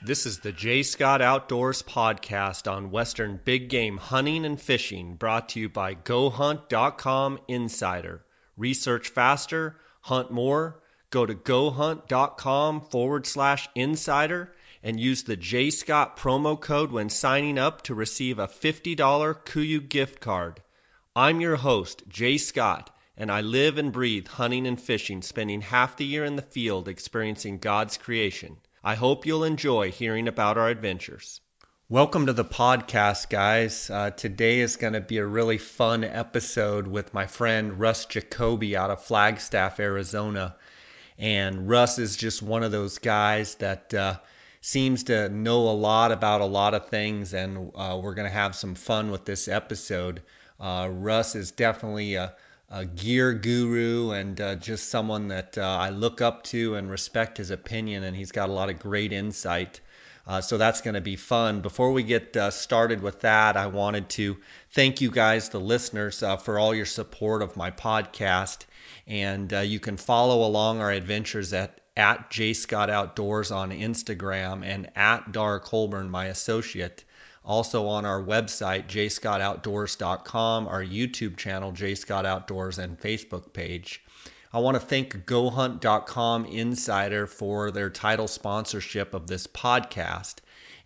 This is the J. Scott Outdoors podcast on Western big game hunting and fishing, brought to you by GoHunt.com Insider. Research faster, hunt more. Go to GoHunt.com/insider and use the J. Scott promo code when signing up to receive a $50 KUIU gift card. I'm your host, J. Scott, and I live and breathe hunting and fishing, spending half the year in the field experiencing God's creation. I hope you'll enjoy hearing about our adventures. Welcome to the podcast, guys. Today is going to be a really fun episode with my friend Russ Jacoby out of Flagstaff, Arizona. And Russ is just one of those guys that seems to know a lot about a lot of things, and we're going to have some fun with this episode. Russ is definitely a gear guru and just someone that I look up to and respect his opinion, and he's got a lot of great insight. So that's going to be fun. Before we get started with that, I wanted to thank you guys, the listeners, for all your support of my podcast. And you can follow along our adventures at JScott Outdoors on Instagram and at Dar Colburn, my associate. Also on our website, jscottoutdoors.com, our YouTube channel, JScott Outdoors, and Facebook page. I want to thank GoHunt.com Insider for their title sponsorship of this podcast,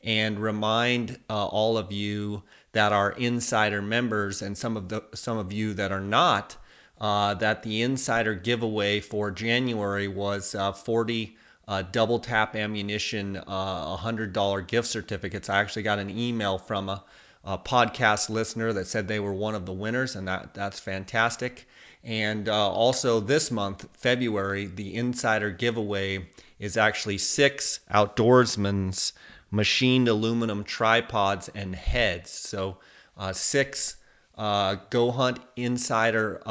and remind all of you that are Insider members, and some of you that are not, that the Insider giveaway for January was 40 double tap ammunition, $100 gift certificates. I actually got an email from a podcast listener that said they were one of the winners, and that's fantastic. And also this month, February, the Insider giveaway is actually 6 Outdoorsman's machined aluminum tripods and heads. So 6 Go Hunt Insider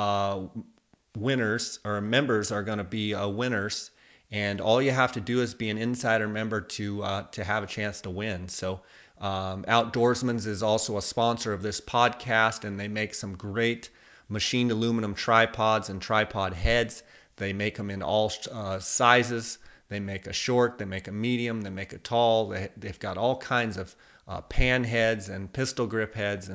winners or members are going to be winners. And all you have to do is be an Insider member to have a chance to win. So Outdoorsman's is also a sponsor of this podcast, and they make some great machined aluminum tripods and tripod heads. They make them in all sizes. They make a short, they make a medium, they make a tall. They've got all kinds of pan heads and pistol grip heads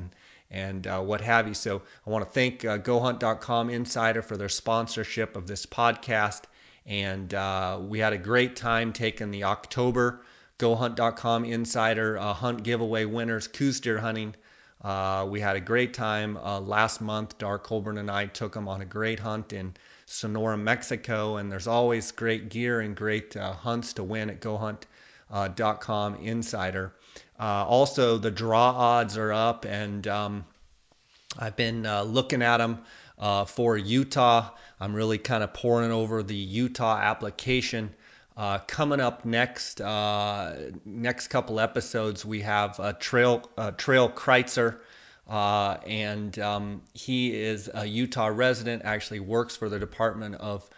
and what have you. So I want to thank GoHunt.com Insider for their sponsorship of this podcast. And we had a great time taking the October GoHunt.com Insider hunt giveaway winners Coues deer hunting. We had a great time last month. Dar Colburn and I took them on a great hunt in Sonora, Mexico. And there's always great gear and great hunts to win at GoHunt.com Insider. Also, the draw odds are up, and I've been looking at them for Utah. I'm really kind of poring over the Utah application. Coming up next couple episodes, we have Trail Kreitzer, and he is a Utah resident. Actually works for the Department of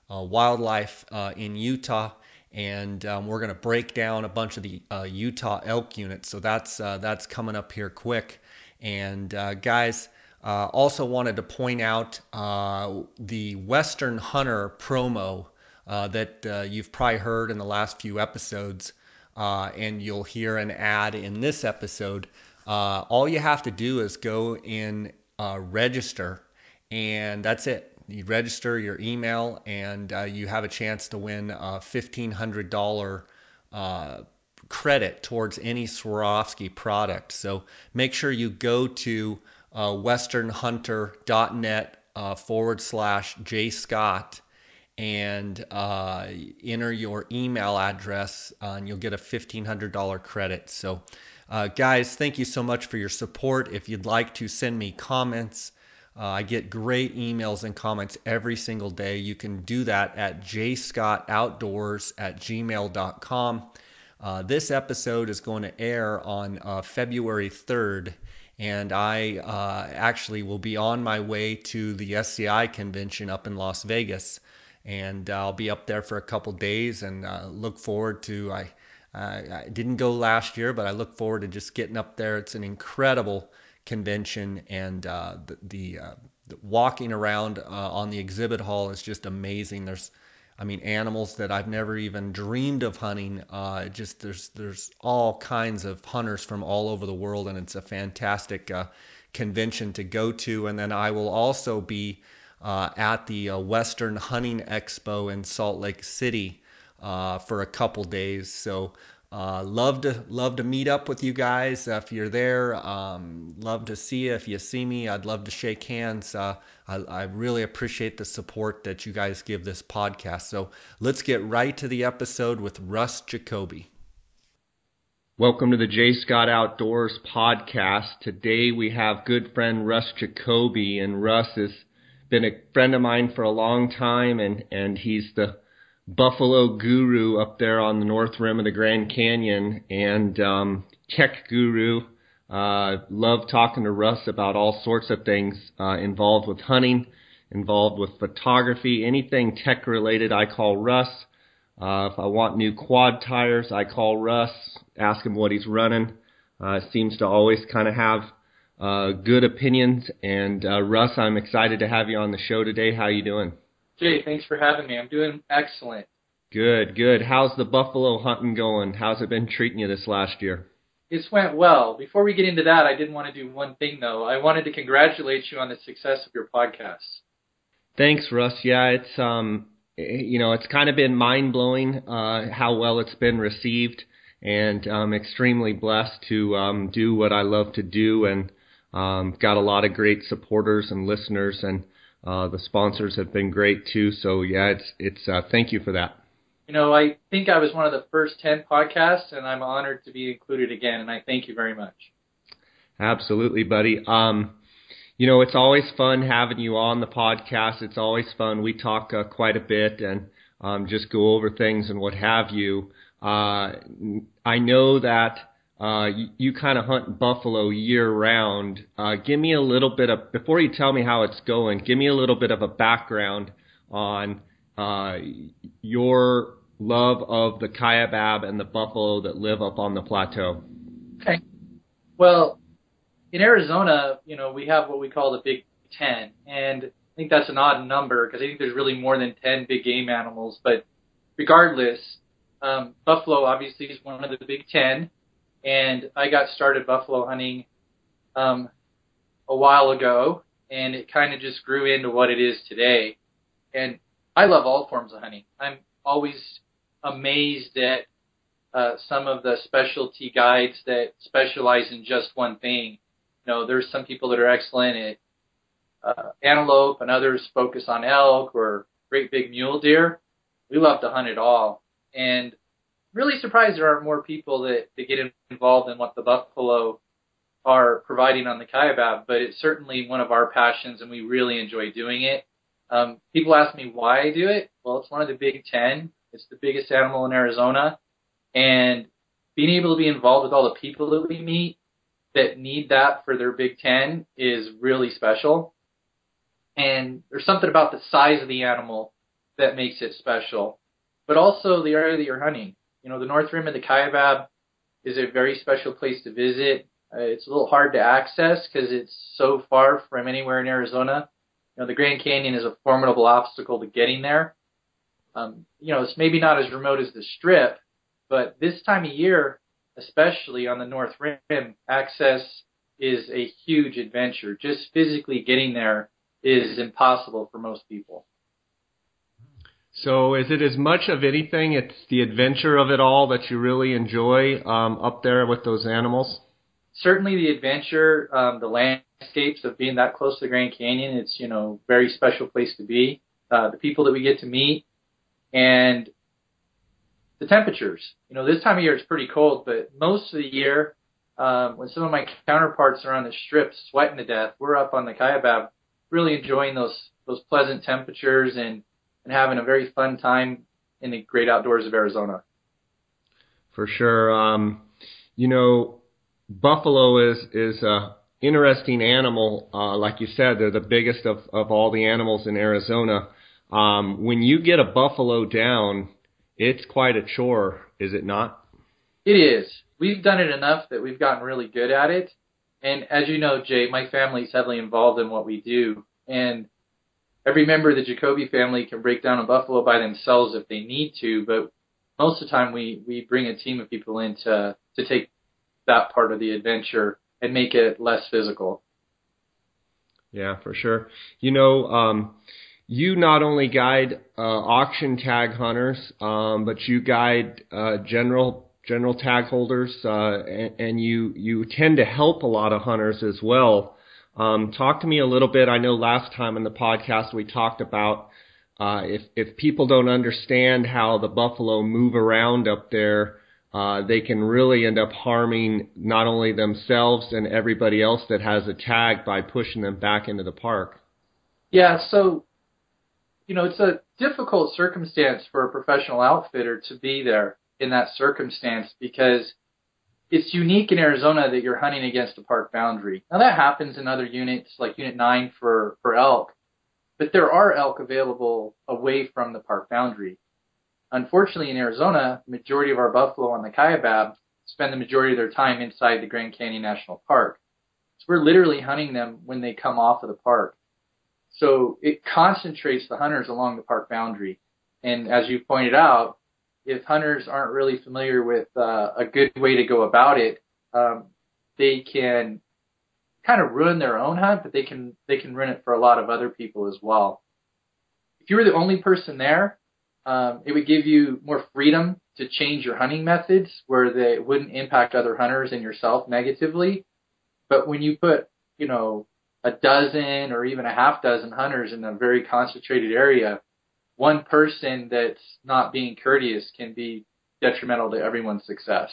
Wildlife in Utah, and we're going to break down a bunch of the Utah elk units. So that's coming up here quick. And guys. Also wanted to point out the Western Hunter promo that you've probably heard in the last few episodes, and you'll hear an ad in this episode. All you have to do is go in, register, and that's it. You register your email, and you have a chance to win a $1,500 credit towards any Swarovski product. So make sure you go to westernhunter.net /JScott and enter your email address, and you'll get a $1,500 credit. So guys, thank you so much for your support. If you'd like to send me comments, I get great emails and comments every single day. You can do that at jscottoutdoors@gmail.com. This episode is going to air on February 3rd. And I actually will be on my way to the SCI convention up in Las Vegas. And I'll be up there for a couple days, and look forward to, I didn't go last year, but I look forward to just getting up there. It's an incredible convention, and the walking around on the exhibit hall is just amazing. There's animals that I've never even dreamed of hunting. Just there's all kinds of hunters from all over the world, and it's a fantastic convention to go to. And then I will also be at the Western Hunting Expo in Salt Lake City for a couple days. So love to meet up with you guys if you're there. Love to see you. If you see me, I'd love to shake hands. I really appreciate the support that you guys give this podcast. So let's get right to the episode with Russ Jacoby. Welcome to the J. Scott Outdoors podcast. Today we have good friend Russ Jacoby, and Russ has been a friend of mine for a long time, and he's the buffalo guru up there on the north rim of the Grand Canyon, and tech guru. Love talking to Russ about all sorts of things involved with hunting, involved with photography, anything tech related. I call Russ. If I want new quad tires, I call Russ, ask him what he's running. Seems to always kind of have good opinions. And Russ, I'm excited to have you on the show today. How you doing? Jay, thanks for having me. I'm doing excellent. Good. How's the buffalo hunting going? How's it been treating you this last year? It's went well. Before we get into that, I did want to do one thing, though. I wanted to congratulate you on the success of your podcast. Thanks, Russ. Yeah, it's it's kind of been mind-blowing how well it's been received, and I'm extremely blessed to do what I love to do, and got a lot of great supporters and listeners, and the sponsors have been great too. So yeah, it's thank you for that. I think I was one of the first 10 podcasts, and I'm honored to be included again, and I thank you very much. Absolutely, buddy. It's always fun having you on the podcast. It's always fun. We talk quite a bit and just go over things and what have you. I know that you kind of hunt buffalo year round. Give me a little bit of, before you tell me how it's going, give me a little bit of a background on your love of the Kaibab and the buffalo that live up on the plateau. Okay. Well, in Arizona, we have what we call the Big Ten, and I think that's an odd number because I think there's really more than 10 big game animals. But regardless, buffalo obviously is one of the Big Ten, and I got started buffalo hunting a while ago, and it kind of just grew into what it is today. And I love all forms of hunting. I'm always amazed at some of the specialty guides that specialize in just one thing. There's some people that are excellent at antelope, and others focus on elk or great big mule deer. We love to hunt it all. And really surprised there aren't more people that get involved in what the buffalo are providing on the Kaibab, but it's certainly one of our passions, and we really enjoy doing it. People ask me why I do it. Well, it's one of the Big Ten. It's the biggest animal in Arizona. And being able to be involved with all the people that we meet that need that for their Big Ten is really special. And there's something about the size of the animal that makes it special, but also the area that you're hunting. The North Rim of the Kaibab is a very special place to visit. It's a little hard to access because it's so far from anywhere in Arizona. The Grand Canyon is a formidable obstacle to getting there. It's maybe not as remote as the Strip, but this time of year, especially on the North Rim, access is a huge adventure. Just physically getting there is impossible for most people. So is it as much of anything, it's the adventure of it all that you really enjoy up there with those animals? Certainly the adventure, the landscapes of being that close to the Grand Canyon, it's, very special place to be. The people that we get to meet, and the temperatures. This time of year it's pretty cold, but most of the year, when some of my counterparts are on the Strip sweating to death, we're up on the Kaibab really enjoying those pleasant temperatures and having a very fun time in the great outdoors of Arizona. For sure. Buffalo is a interesting animal. Like you said, they're the biggest of all the animals in Arizona. When you get a buffalo down, it's quite a chore, is it not? It is. We've done it enough that we've gotten really good at it. And as you know, Jay, my family's heavily involved in what we do. And every member of the Jacoby family can break down a buffalo by themselves if they need to, but most of the time we bring a team of people in to take that part of the adventure and make it less physical. Yeah, for sure. You not only guide auction tag hunters, but you guide general tag holders, and you tend to help a lot of hunters as well. Talk to me a little bit. I know last time in the podcast we talked about if people don't understand how the buffalo move around up there, they can really end up harming not only themselves and everybody else that has a tag by pushing them back into the park. Yeah, so, it's a difficult circumstance for a professional outfitter to be there in that circumstance because it's unique in Arizona that you're hunting against a park boundary. Now, that happens in other units, like Unit 9 for elk, but there are elk available away from the park boundary. Unfortunately, in Arizona, the majority of our buffalo on the Kaibab spend the majority of their time inside the Grand Canyon National Park. So we're literally hunting them when they come off of the park. So it concentrates the hunters along the park boundary. And as you pointed out, if hunters aren't really familiar with a good way to go about it, they can kind of ruin their own hunt, but they can ruin it for a lot of other people as well. If you were the only person there, it would give you more freedom to change your hunting methods where they wouldn't impact other hunters and yourself negatively. But when you put, a dozen or even a half dozen hunters in a very concentrated area, one person that's not being courteous can be detrimental to everyone's success.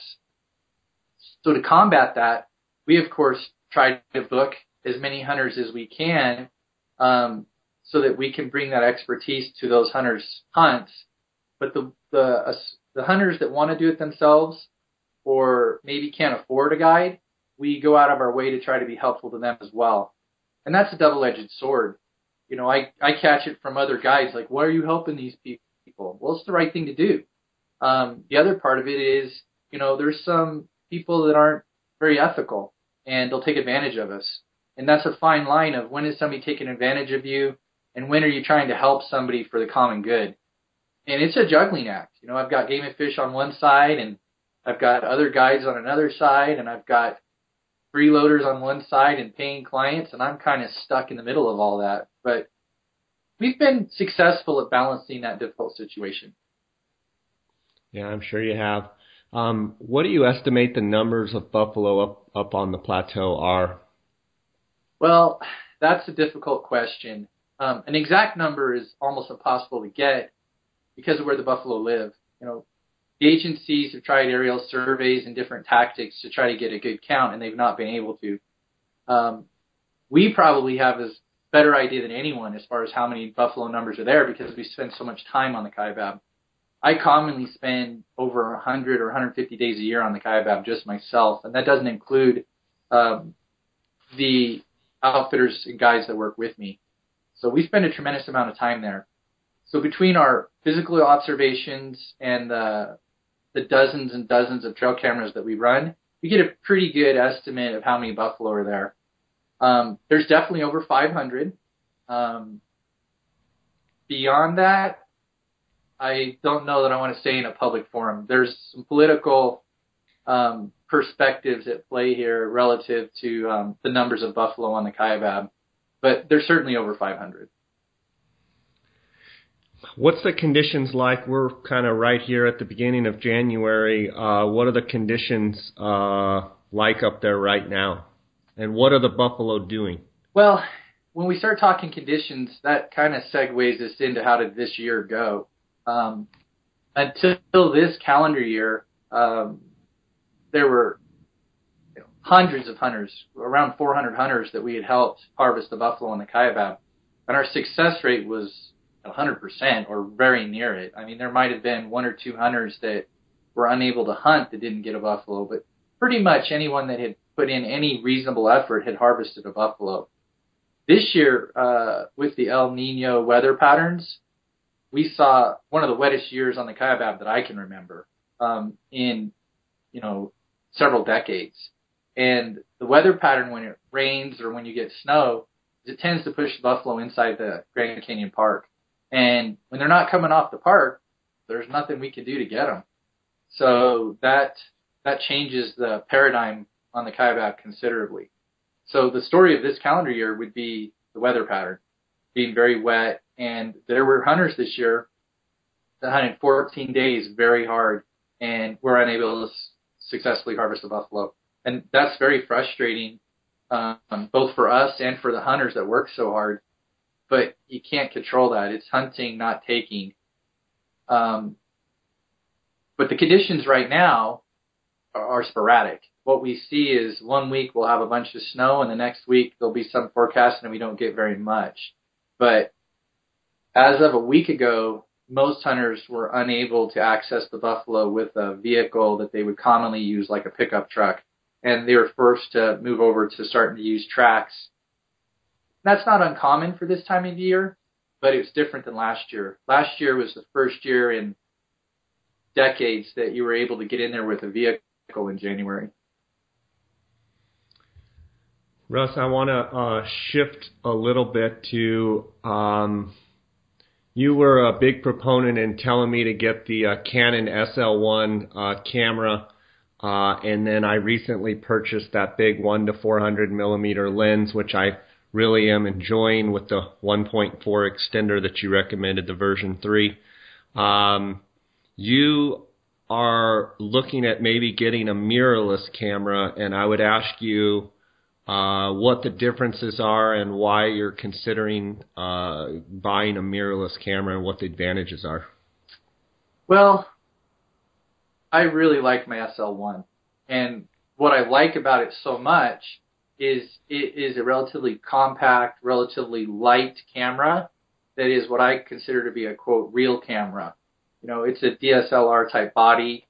So to combat that, we of course try to book as many hunters as we can, so that we can bring that expertise to those hunters' hunts. But the hunters that want to do it themselves or maybe can't afford a guide, we go out of our way to try to be helpful to them as well. And that's a double-edged sword. I catch it from other guides, like, why are you helping these people? Well, it's the right thing to do. The other part of it is, there's some people that aren't very ethical, and they'll take advantage of us. And that's a fine line of when is somebody taking advantage of you, and when are you trying to help somebody for the common good. And it's a juggling act. I've got Game and Fish on one side, and I've got other guides on another side, and I've got freeloaders on one side and paying clients, and I'm kind of stuck in the middle of all that. But we've been successful at balancing that difficult situation. Yeah, I'm sure you have. What do you estimate the numbers of buffalo up on the plateau are? Well, that's a difficult question. An exact number is almost impossible to get because of where the buffalo live. The agencies have tried aerial surveys and different tactics to try to get a good count, and they've not been able to. We probably have a better idea than anyone as far as how many buffalo numbers are there because we spend so much time on the Kaibab. I commonly spend over 100 or 150 days a year on the Kaibab just myself, and that doesn't include the outfitters and guys that work with me. So we spend a tremendous amount of time there. So between our physical observations and the dozens and dozens of trail cameras that we run, we get a pretty good estimate of how many buffalo are there. There's definitely over 500. Beyond that, I don't know that I want to say in a public forum. There's some political perspectives at play here relative to the numbers of buffalo on the Kaibab, but there's certainly over 500. What's the conditions like? We're kind of right here at the beginning of January. What are the conditions like up there right now? And what are the buffalo doing? Well, when we start talking conditions, that kind of segues us into how did this year go. Until this calendar year, there were hundreds of hunters, around 400 hunters that we had helped harvest the buffalo on the Kaibab. And our success rate was 100% or very near it. I mean, there might have been one or two hunters that were unable to hunt that didn't get a buffalo, but pretty much anyone that had put in any reasonable effort had harvested a buffalo. This year, with the El Nino weather patterns, we saw one of the wettest years on the Kaibab that I can remember in several decades. And the weather pattern when it rains or when you get snow is it tends to push the buffalo inside the Grand Canyon Park. And when they're not coming off the park, there's nothing we can do to get them. So that changes the paradigm on the Kaibab considerably. So the story of this calendar year would be the weather pattern being very wet. And there were hunters this year that hunted 14 days very hard and were unable to successfully harvest the buffalo. And that's very frustrating, both for us and for the hunters that work so hard. But you can't control that. It's hunting, not taking. But the conditions right now are sporadic. What we see is 1 week we'll have a bunch of snow, and the next week there'll be some forecast, and we don't get very much. But as of a week ago, most hunters were unable to access the buffalo with a vehicle that they would commonly use, like a pickup truck. And they were forced to move over to starting to use tracks. That's not uncommon for this time of year, but it's different than last year. Last year was the first year in decades that you were able to get in there with a vehicle in January. Russ, I want to shift a little bit to you were a big proponent in telling me to get the Canon SL1 camera, and then I recently purchased that big 1 to 400 millimeter lens, which I really am enjoying with the 1.4 extender that you recommended, the version 3. You are looking at maybe getting a mirrorless camera, and I would ask you what the differences are and why you're considering buying a mirrorless camera and what the advantages are. Well, I really like my SL1. And what I like about it so much is it is a relatively compact, relatively light camera that is what I consider to be a, quote, real camera. You know, it's a DSLR type body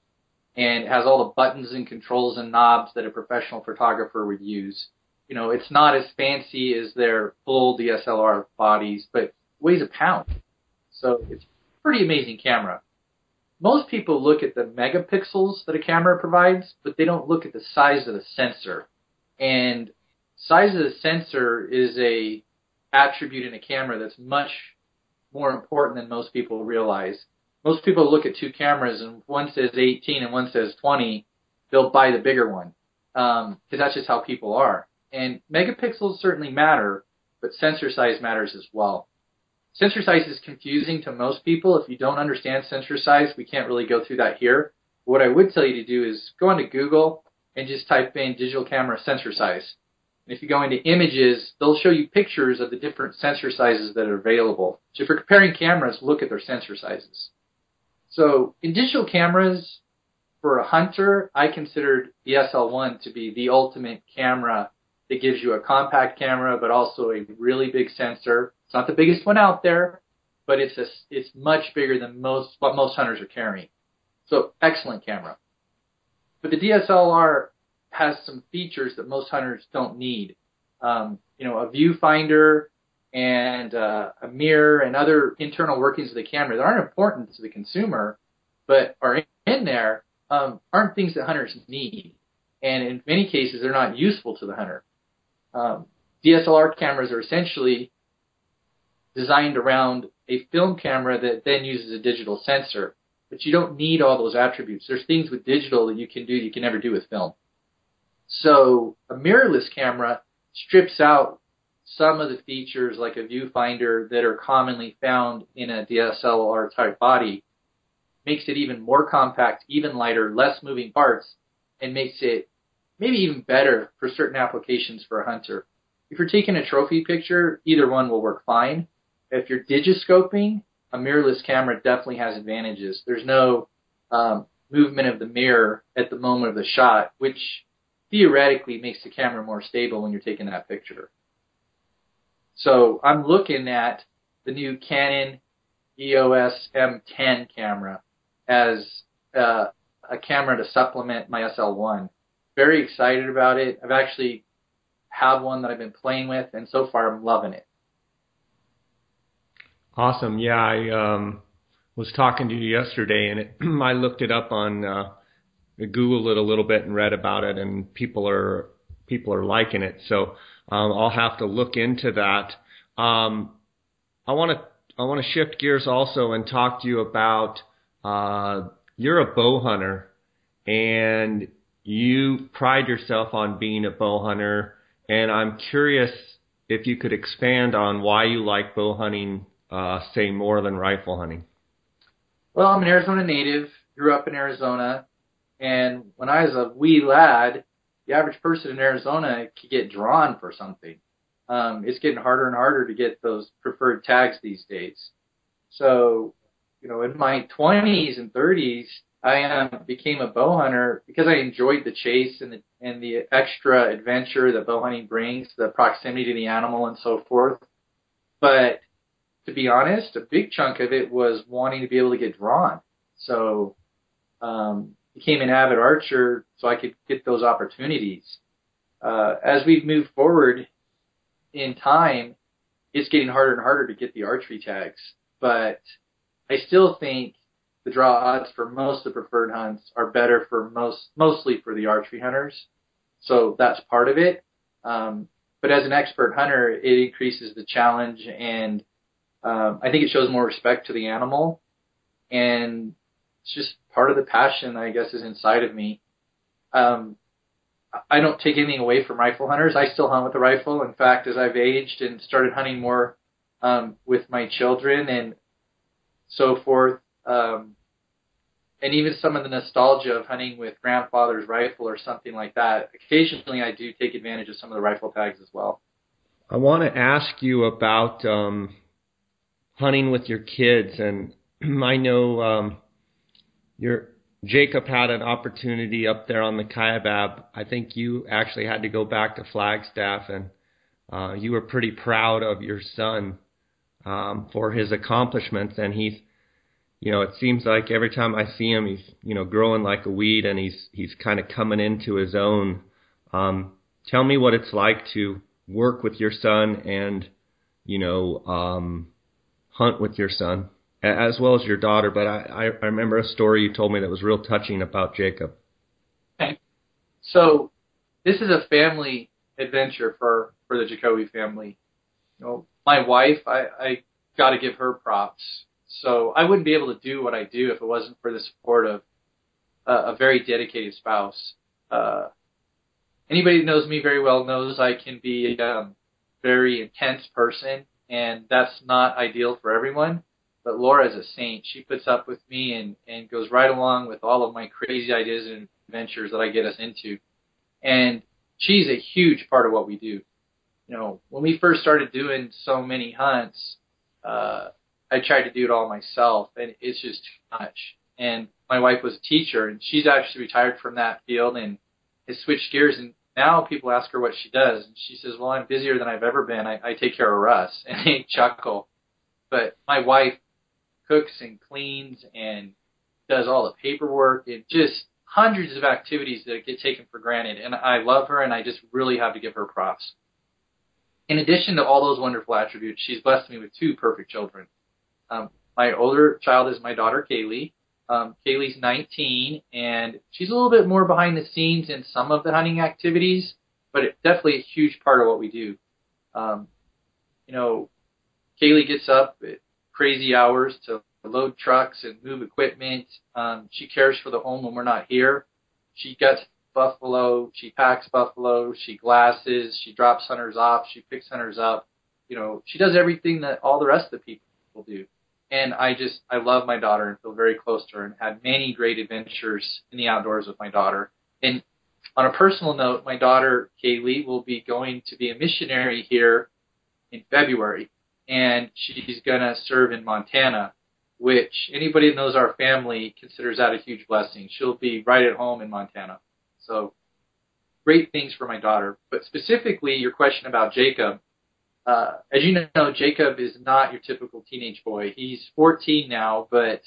and it has all the buttons and controls and knobs that a professional photographer would use. You know, it's not as fancy as their full DSLR bodies, but it weighs a pound. So it's a pretty amazing camera. Most people look at the megapixels that a camera provides, but they don't look at the size of the sensor. And size of the sensor is a attribute in a camera that's much more important than most people realize. Most people look at two cameras and one says 18 and one says 20, they'll buy the bigger one because that's just how people are. And megapixels certainly matter, but sensor size matters as well. Sensor size is confusing to most people. If you don't understand sensor size, we can't really go through that here. What I would tell you to do is go onto Google and just type in digital camera sensor size. And if you go into images, they'll show you pictures of the different sensor sizes that are available. So if you're comparing cameras, look at their sensor sizes. So in digital cameras, for a hunter, I considered the SL1 to be the ultimate camera that gives you a compact camera, but also a really big sensor. It's not the biggest one out there, but it's much bigger than what most hunters are carrying. So excellent camera. But the DSLR has some features that most hunters don't need. You know, a viewfinder and a mirror and other internal workings of the camera that aren't important to the consumer, but are in there, aren't things that hunters need. And in many cases, they're not useful to the hunter. DSLR cameras are essentially designed around a film camera that then uses a digital sensor. But you don't need all those attributes. There's things with digital that you can do you can never do with film. So a mirrorless camera strips out some of the features like a viewfinder that are commonly found in a DSLR type body, makes it even more compact, even lighter, less moving parts, and makes it maybe even better for certain applications for a hunter. If you're taking a trophy picture, either one will work fine. If you're digiscoping, a mirrorless camera definitely has advantages. There's no movement of the mirror at the moment of the shot, which theoretically makes the camera more stable when you're taking that picture. So I'm looking at the new Canon EOS M10 camera as a camera to supplement my SL1. Very excited about it. I've actually had one that I've been playing with, and so far I'm loving it. Awesome. Yeah, I was talking to you yesterday, and I looked it up on Googled it a little bit and read about it, and people people are liking it. So I'll have to look into that. I want to shift gears also and talk to you about you're a bow hunter, and you pride yourself on being a bow hunter. And I'm curious if you could expand on why you like bow hunting, say, more than rifle hunting. Well, I'm an Arizona native, grew up in Arizona, and when I was a wee lad, the average person in Arizona could get drawn for something. It's getting harder and harder to get those preferred tags these days. So, in my 20s and 30s, I became a bow hunter because I enjoyed the chase and the extra adventure that bow hunting brings, the proximity to the animal and so forth. But to be honest, a big chunk of it was wanting to be able to get drawn. So became an avid archer so I could get those opportunities. As we've moved forward in time, it's getting harder and harder to get the archery tags. But I still think the draw odds for most of the preferred hunts are better for mostly for the archery hunters. So that's part of it. But as an expert hunter, it increases the challenge, and I think it shows more respect to the animal. And it's just part of the passion, I guess, is inside of me. I don't take anything away from rifle hunters. I still hunt with a rifle. In fact, as I've aged and started hunting more with my children and so forth, and even some of the nostalgia of hunting with grandfather's rifle or something like that, occasionally I do take advantage of some of the rifle tags as well. I want to ask you about hunting with your kids, and I know Jacob had an opportunity up there on the Kaibab. I think you actually had to go back to Flagstaff, and you were pretty proud of your son for his accomplishments, and he's, it seems like every time I see him, he's, growing like a weed, and he's kind of coming into his own. Tell me what it's like to work with your son and, hunt with your son, as well as your daughter. But I remember a story you told me that was real touching about Jacob. Okay. So this is a family adventure for the Jacoby family. My wife, I got to give her props. So I wouldn't be able to do what I do if it wasn't for the support of a very dedicated spouse. Anybody who knows me very well knows I can be a very intense person, and that's not ideal for everyone. But Laura's a saint. She puts up with me and goes right along with all of my crazy ideas and adventures that I get us into. And she's a huge part of what we do. When we first started doing so many hunts, I tried to do it all myself, and it's just too much. And my wife was a teacher, and she's actually retired from that field and has switched gears. And now people ask her what she does, and she says, well, I'm busier than I've ever been. I take care of Russ. And they chuckle. But my wife cooks and cleans and does all the paperwork and just hundreds of activities that get taken for granted. And I love her, and I just really have to give her props. In addition to all those wonderful attributes, she's blessed me with two perfect children. My older child is my daughter, Kaylee. Kaylee's 19, and she's a little bit more behind the scenes in some of the hunting activities, but it's definitely a huge part of what we do. Kaylee gets up at crazy hours to load trucks and move equipment. She cares for the home when we're not here. She guts buffalo, she packs buffalo, she glasses, she drops hunters off, she picks hunters up. She does everything that all the rest of the people do. And I love my daughter and feel very close to her and had many great adventures in the outdoors with my daughter. And on a personal note, my daughter, Kaylee, will be going to be a missionary here in February. And she's going to serve in Montana, which anybody that knows our family considers that a huge blessing. She'll be right at home in Montana. So great things for my daughter. But specifically, your question about Jacob, as you know, Jacob is not your typical teenage boy. He's 14 now, but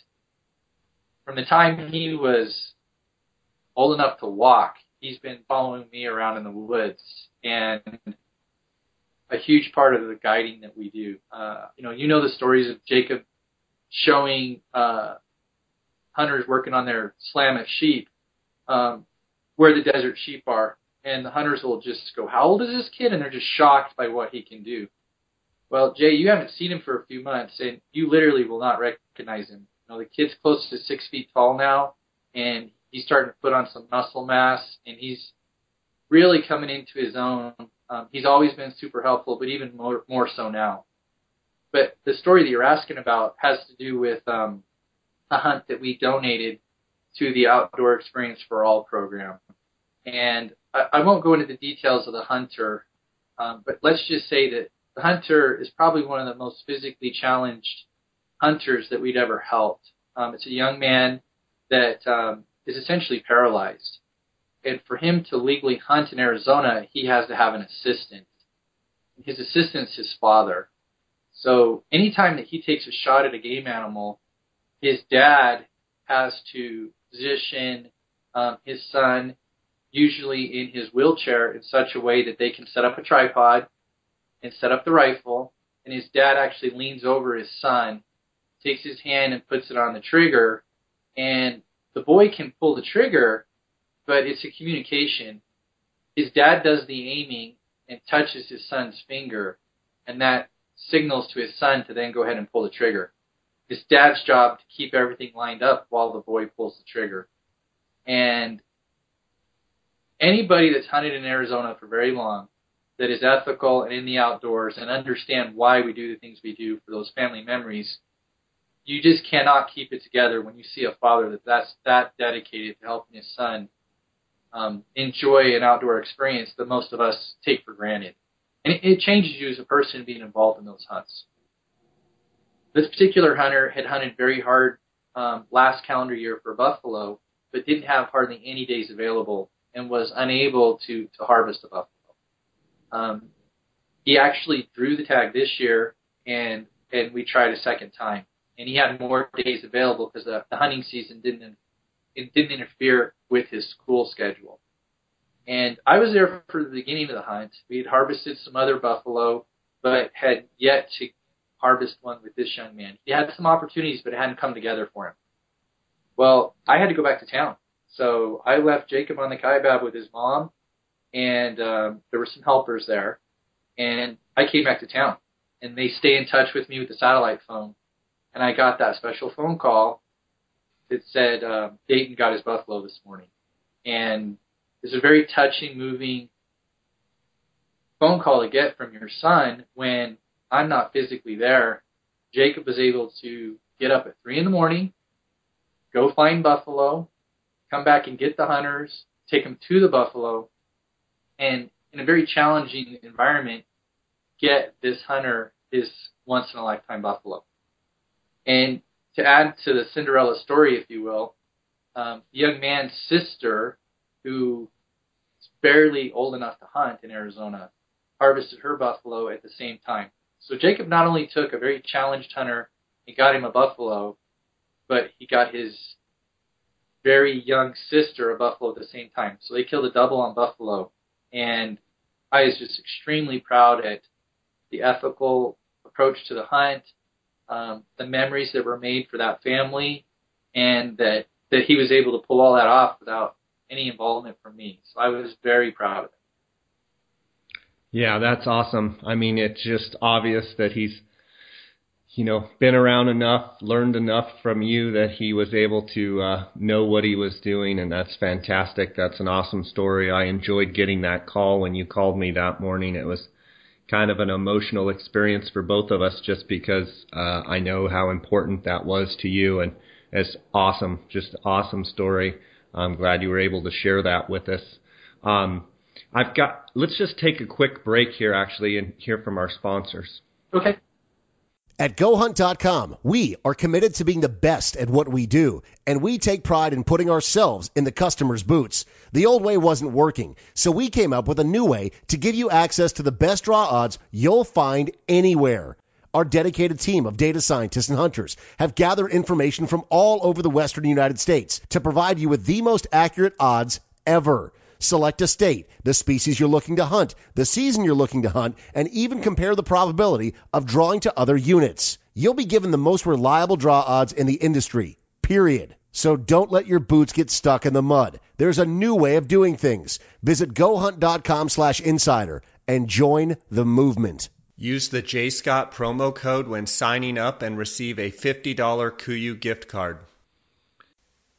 from the time he was old enough to walk, he's been following me around in the woods, and a huge part of the guiding that we do. You know the stories of Jacob showing hunters working on their Slammet sheep where the desert sheep are. and the hunters will just go, "How old is this kid?" And they're just shocked by what he can do. Well, Jay, you haven't seen him for a few months, and you literally will not recognize him. The kid's close to 6 feet tall now, and he's starting to put on some muscle mass, and he's really coming into his own. He's always been super helpful, but even more so now. But the story that you're asking about has to do with a hunt that we donated to the Outdoor Experience for All program. And I won't go into the details of the hunter, but let's just say that the hunter is probably one of the most physically challenged hunters that we'd ever helped. It's a young man that is essentially paralyzed. And for him to legally hunt in Arizona, he has to have an assistant. His assistant's his father. So anytime that he takes a shot at a game animal, his dad has to position his son, usually in his wheelchair, in such a way that they can set up a tripod and set up the rifle, and his dad actually leans over his son, takes his hand and puts it on the trigger, and the boy can pull the trigger, but it's a communication. His dad does the aiming and touches his son's finger, and that signals to his son to then go ahead and pull the trigger. It's dad's job to keep everything lined up while the boy pulls the trigger. And anybody that's hunted in Arizona for very long, that is ethical and in the outdoors and understand why we do the things we do for those family memories, you just cannot keep it together when you see a father that's that dedicated to helping his son enjoy an outdoor experience that most of us take for granted. And it changes you as a person being involved in those hunts. This particular hunter had hunted very hard last calendar year for buffalo, but didn't have hardly any days available and was unable to harvest a buffalo. He actually threw the tag this year, and we tried a second time. And he had more days available because the hunting season didn't interfere with his school schedule. And I was there for the beginning of the hunt. We had harvested some other buffalo, but had yet to harvest one with this young man. He had some opportunities, but it hadn't come together for him. Well, I had to go back to town. So I left Jacob on the Kaibab with his mom, and there were some helpers there. And I came back to town, and they stay in touch with me with the satellite phone. And I got that special phone call that said Dayton got his buffalo this morning. And it's a very touching, moving phone call to get from your son when I'm not physically there. Jacob was able to get up at 3 a.m, go find buffalo, come back and get the hunters, take them to the buffalo, and in a very challenging environment, get this hunter his once-in-a-lifetime buffalo. And to add to the Cinderella story, if you will, the young man's sister, who is barely old enough to hunt in Arizona, harvested her buffalo at the same time. So Jacob not only took a very challenged hunter and got him a buffalo, but he got his very young sister a buffalo at the same time. So they killed a double on buffalo. And I was just extremely proud at the ethical approach to the hunt, the memories that were made for that family, and that he was able to pull all that off without any involvement from me. So I was very proud of it. Yeah, that's awesome. I mean, it's just obvious that he's, been around enough, learned enough from you that he was able to know what he was doing, and that's fantastic. That's an awesome story. I enjoyed getting that call when you called me that morning. It was kind of an emotional experience for both of us just because I know how important that was to you, and it's awesome, just awesome story. I'm glad you were able to share that with us. Let's just take a quick break here, actually, and hear from our sponsors. Okay. At GoHunt.com, we are committed to being the best at what we do, and we take pride in putting ourselves in the customer's boots. The old way wasn't working, so we came up with a new way to give you access to the best draw odds you'll find anywhere. Our dedicated team of data scientists and hunters have gathered information from all over the western United States to provide you with the most accurate odds ever. Select a state, the species you're looking to hunt, the season you're looking to hunt, and even compare the probability of drawing to other units. You'll be given the most reliable draw odds in the industry, period. So don't let your boots get stuck in the mud. There's a new way of doing things. Visit GoHunt.com/insider and join the movement. Use the J. Scott promo code when signing up and receive a $50 KUIU gift card.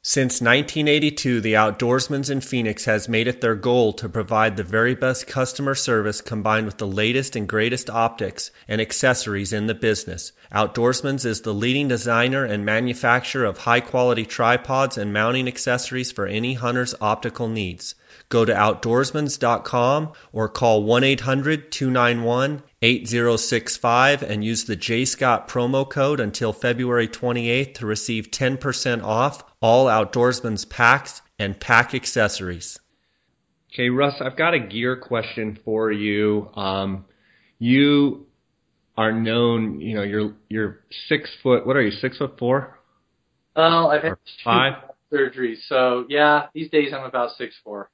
Since 1982, the Outdoorsman's in Phoenix has made it their goal to provide the very best customer service combined with the latest and greatest optics and accessories in the business. Outdoorsman's is the leading designer and manufacturer of high-quality tripods and mounting accessories for any hunter's optical needs. Go to outdoorsmans.com or call 1-800-291-8065 and use the J. Scott promo code until February 28th to receive 10% off all Outdoorsman's packs and pack accessories. Okay, Russ, I've got a gear question for you. You are known, you're 6 foot, what are you, 6'4"? Well, I've had 5 surgeries, so yeah, these days I'm about 6'4".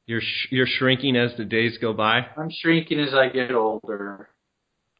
You're shrinking as the days go by? I'm shrinking as I get older.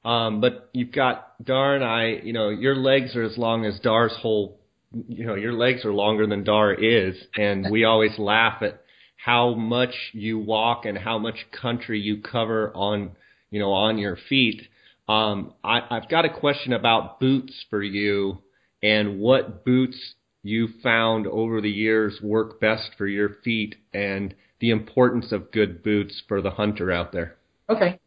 But you've got your legs are as long as Dar's whole, your legs are longer than Dar is, and we always laugh at how much you walk and how much country you cover on your feet. I've got a question about boots for you and what boots you found over the years work best for your feet and the importance of good boots for the hunter out there. Okay.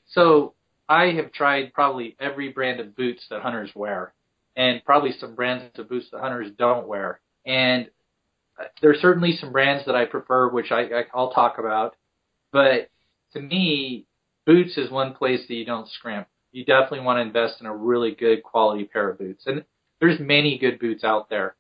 So I have tried probably every brand of boots that hunters wear, and probably some brands of boots that hunters don't wear. And there are certainly some brands that I prefer, which I'll talk about. But to me, boots is one place that you don't scrimp. You definitely want to invest in a really good quality pair of boots. And there's many good boots out there.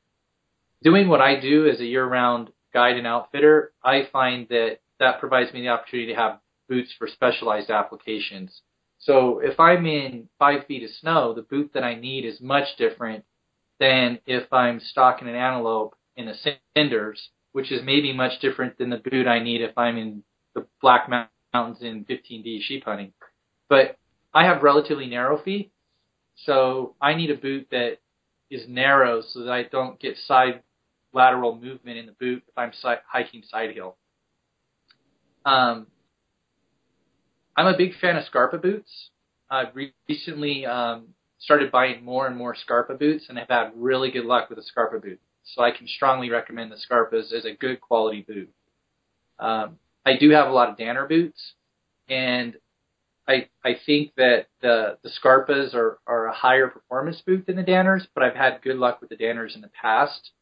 Doing what I do as a year-round guide and outfitter, I find that provides me the opportunity to have boots for specialized applications. So if I'm in 5 feet of snow, the boot that I need is much different than if I'm stalking an antelope in the cinders, which is maybe much different than the boot I need if I'm in the Black Mountains in 15D sheep hunting. But I have relatively narrow feet, so I need a boot that is narrow so that I don't get side lateral movement in the boot if I'm hiking side hill. I'm a big fan of Scarpa Boots. I've recently started buying more and more Scarpa Boots and have had really good luck with the Scarpa boot. So I can strongly recommend the Scarpas as a good quality boot. I do have a lot of Danner boots, and I think that the Scarpas are a higher performance boot than the Danners, but I've had good luck with the Danners in the past.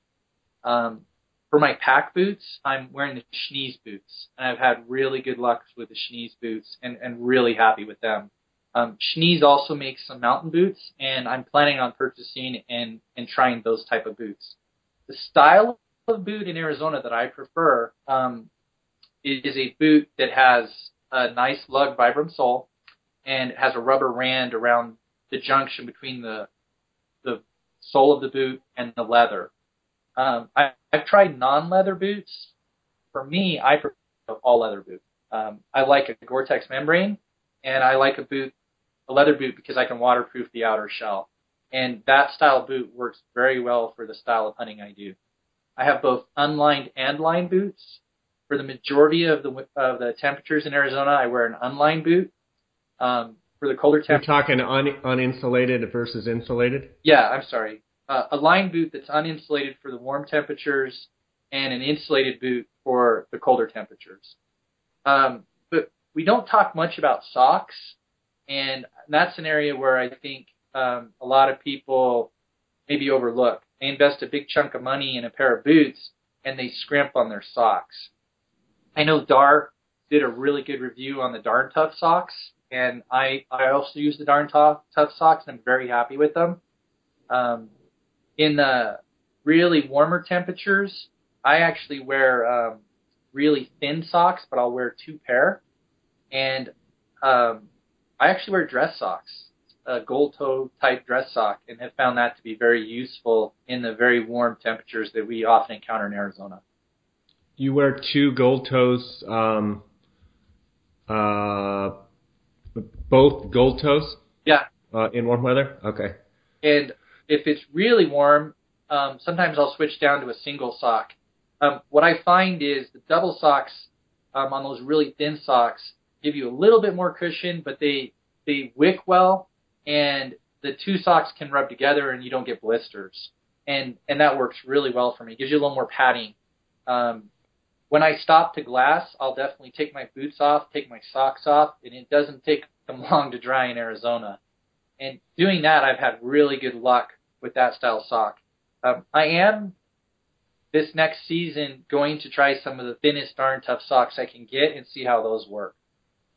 For my pack boots, I'm wearing the Schnees boots, and I've had really good luck with the Schnees boots and really happy with them. Schnees also makes some mountain boots, and I'm planning on purchasing and trying those type of boots. The style of boot in Arizona that I prefer is a boot that has a nice lug Vibram sole and has a rubber rand around the junction between the sole of the boot and the leather. I've tried non-leather boots. For me, I prefer all leather boot. I like a Gore-Tex membrane, and I like a leather boot because I can waterproof the outer shell. And that style of boot works very well for the style of hunting I do. I have both unlined and lined boots. For the majority of the temperatures in Arizona, I wear an unlined boot. For the colder temperatures, you're talking uninsulated versus insulated? Yeah, I'm sorry. A lined boot that's uninsulated for the warm temperatures and an insulated boot for the colder temperatures. But we don't talk much about socks, and that's an area where I think a lot of people maybe overlook. They invest a big chunk of money in a pair of boots, and they scrimp on their socks. I know Dar did a really good review on the Darn Tough socks, and I also use the Darn Tough socks, and I'm very happy with them. In the really warmer temperatures, I actually wear really thin socks, but I'll wear 2 pair. And I actually wear dress socks, a gold toe type dress sock, and have found that to be very useful in the very warm temperatures that we often encounter in Arizona. You wear 2 gold toes, both gold toes? Yeah. In warm weather? Okay. And if it's really warm, Sometimes I'll switch down to a single sock. What I find is the double socks on those really thin socks give you a little bit more cushion, but they wick well, and the two socks can rub together and you don't get blisters. And that works really well for me. It gives you a little more padding. When I stop to glass, I'll definitely take my boots off, take my socks off, and it doesn't take them long to dry in Arizona. And doing that, I've had really good luck with that style sock. I am, this next season, going to try some of the thinnest darn tough socks I can get and see how those work.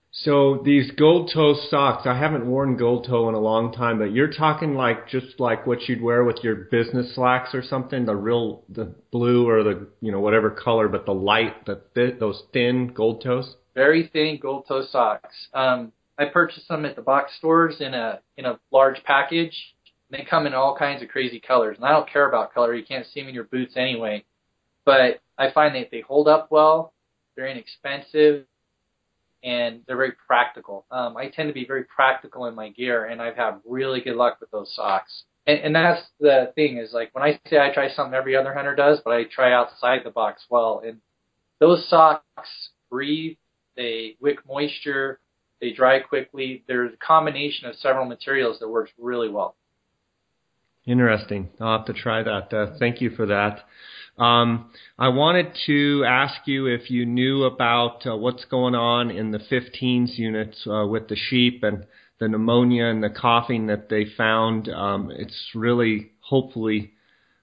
So these gold toe socks, I haven't worn gold toe in a long time, but you're talking like just like what you'd wear with your business slacks or something, the blue or the, whatever color, but the light, those thin gold toes? Very thin gold toe socks. I purchased them at the box stores in a large package. They come in all kinds of crazy colors, and I don't care about color. You can't see them in your boots anyway. But I find that they hold up well, they're inexpensive, and they're very practical. I tend to be very practical in my gear, and I've had really good luck with those socks. And that's the thing is, like, when I say I try something every other hunter does, but I try outside the box well. And those socks breathe, they wick moisture, they dry quickly. There's a combination of several materials that works really well. Interesting. I'll have to try that. Thank you for that. I wanted to ask you if you knew about what's going on in the 15s units with the sheep and the pneumonia and the coughing that they found. It's really, hopefully,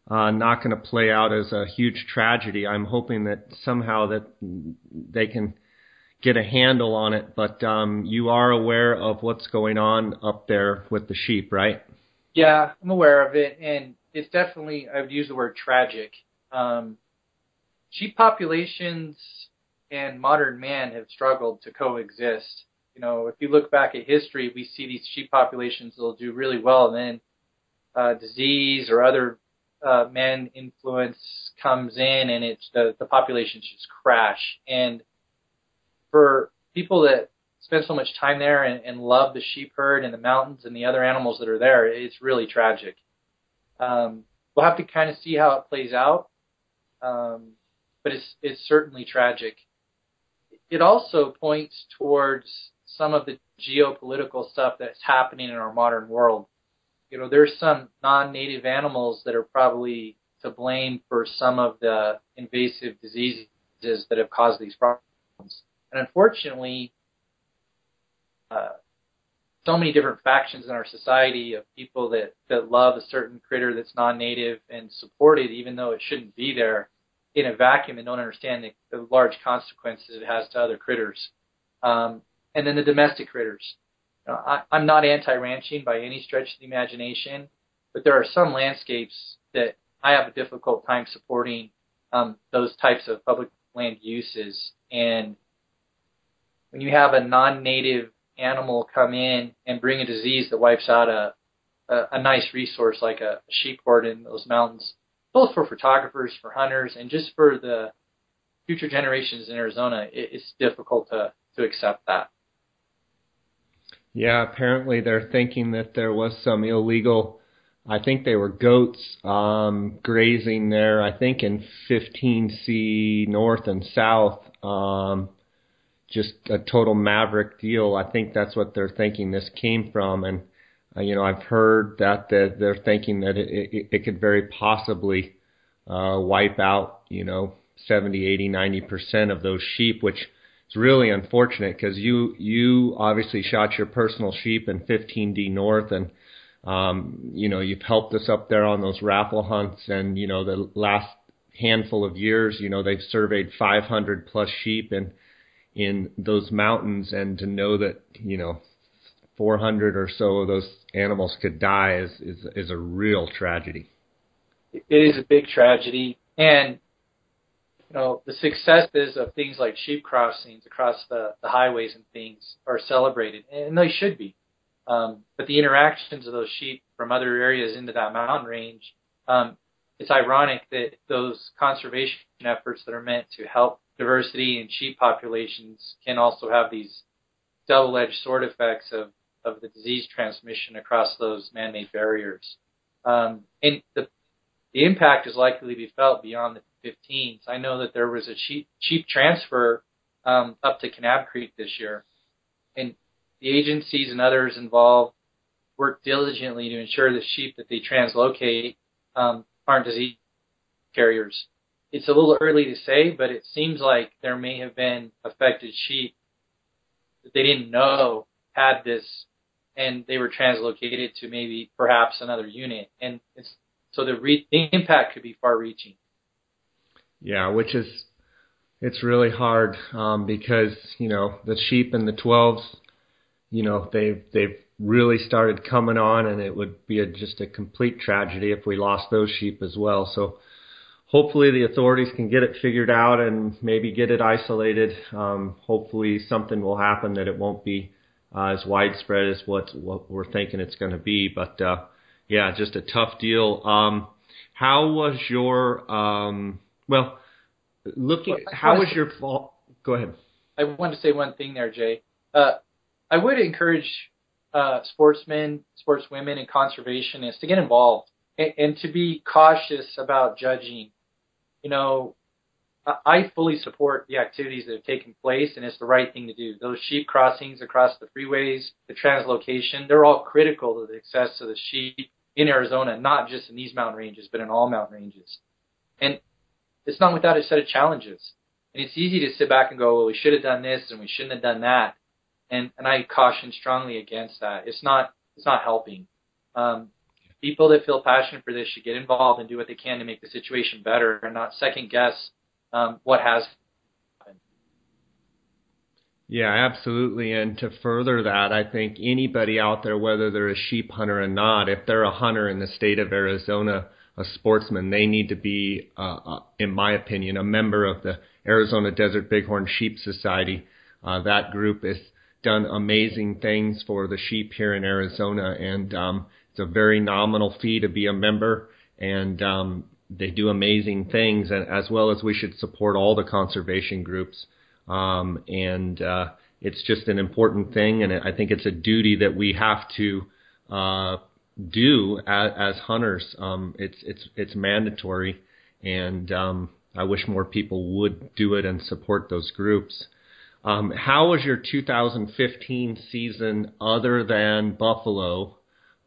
not going to play out as a huge tragedy. I'm hoping that somehow that they can get a handle on it. But you are aware of what's going on up there with the sheep, right? Yeah, I'm aware of it, and it's definitely, I would use the word tragic. Sheep populations and modern man have struggled to coexist. If you look back at history, we see these sheep populations that will do really well, and then disease or other man influence comes in, and it's the populations just crash. And for people that spend so much time there and love the sheep herd and the mountains and the other animals that are there, it's really tragic. We'll have to kind of see how it plays out. But it's certainly tragic. It also points towards some of the geopolitical stuff that's happening in our modern world. There's some non-native animals that are probably to blame for some of the invasive diseases that have caused these problems. And unfortunately, so many different factions in our society of people that love a certain critter that's non-native and support it even though it shouldn't be there in a vacuum and don't understand the large consequences it has to other critters. And then the domestic critters. I'm not anti-ranching by any stretch of the imagination, but there are some landscapes that I have a difficult time supporting those types of public land uses. And when you have a non-native animal come in and bring a disease that wipes out a nice resource like a sheep herd in those mountains, both for photographers, for hunters, and just for the future generations in Arizona, it's difficult to accept that. Yeah, apparently they're thinking that there was some illegal, I think they were goats grazing there, I think in 15C north and south, just a total maverick deal. I think that's what they're thinking this came from. And, I've heard that they're thinking that it could very possibly wipe out, 70, 80, 90% of those sheep, which is really unfortunate because you obviously shot your personal sheep in 15D North and, you've helped us up there on those raffle hunts. And, the last handful of years, they've surveyed 500 plus sheep in those mountains, and to know that 400 or so of those animals could die is a real tragedy. It is a big tragedy, and the successes of things like sheep crossings across the highways and things are celebrated, and they should be. But the interactions of those sheep from other areas into that mountain range, it's ironic that those conservation efforts that are meant to help diversity in sheep populations can also have these double-edged sword effects of the disease transmission across those man-made barriers. And the the impact is likely to be felt beyond the 15s. I know that there was a cheap transfer up to Kanab Creek this year, and the agencies and others involved work diligently to ensure the sheep that they translocate aren't disease carriers. It's a little early to say, but it seems like there may have been affected sheep that they didn't know had this, and they were translocated to maybe perhaps another unit. And so the impact could be far-reaching. Yeah, it's really hard because, the sheep in the 12s, they've really started coming on, and it would be just a complete tragedy if we lost those sheep as well. So hopefully the authorities can get it figured out and maybe get it isolated. Hopefully something will happen that it won't be as widespread as what we're thinking it's going to be. But yeah, just a tough deal. How was your fall? Go ahead. I wanted to say one thing there, Jay. I would encourage sportsmen, sportswomen, and conservationists to get involved and to be cautious about judging. I fully support the activities that have taken place, and it's the right thing to do. Those sheep crossings across the freeways, the translocation, they're all critical to the success of the sheep in Arizona, not just in these mountain ranges, but in all mountain ranges. And it's not without a set of challenges. And it's easy to sit back and go, well, we should have done this and we shouldn't have done that. And I caution strongly against that. It's not helping. People that feel passionate for this should get involved and do what they can to make the situation better and not second guess what has happened. Yeah, absolutely. And to further that, I think anybody out there, whether they're a sheep hunter or not, if they're a hunter in the state of Arizona, a sportsman, they need to be, in my opinion, a member of the Arizona Desert Bighorn Sheep Society. That group has done amazing things for the sheep here in Arizona, and it's a very nominal fee to be a member, and they do amazing things, and as well as we should support all the conservation groups. And it's just an important thing, and I think it's a duty that we have to do as hunters. It's mandatory, and I wish more people would do it and support those groups. How was your 2015 season other than Buffalo?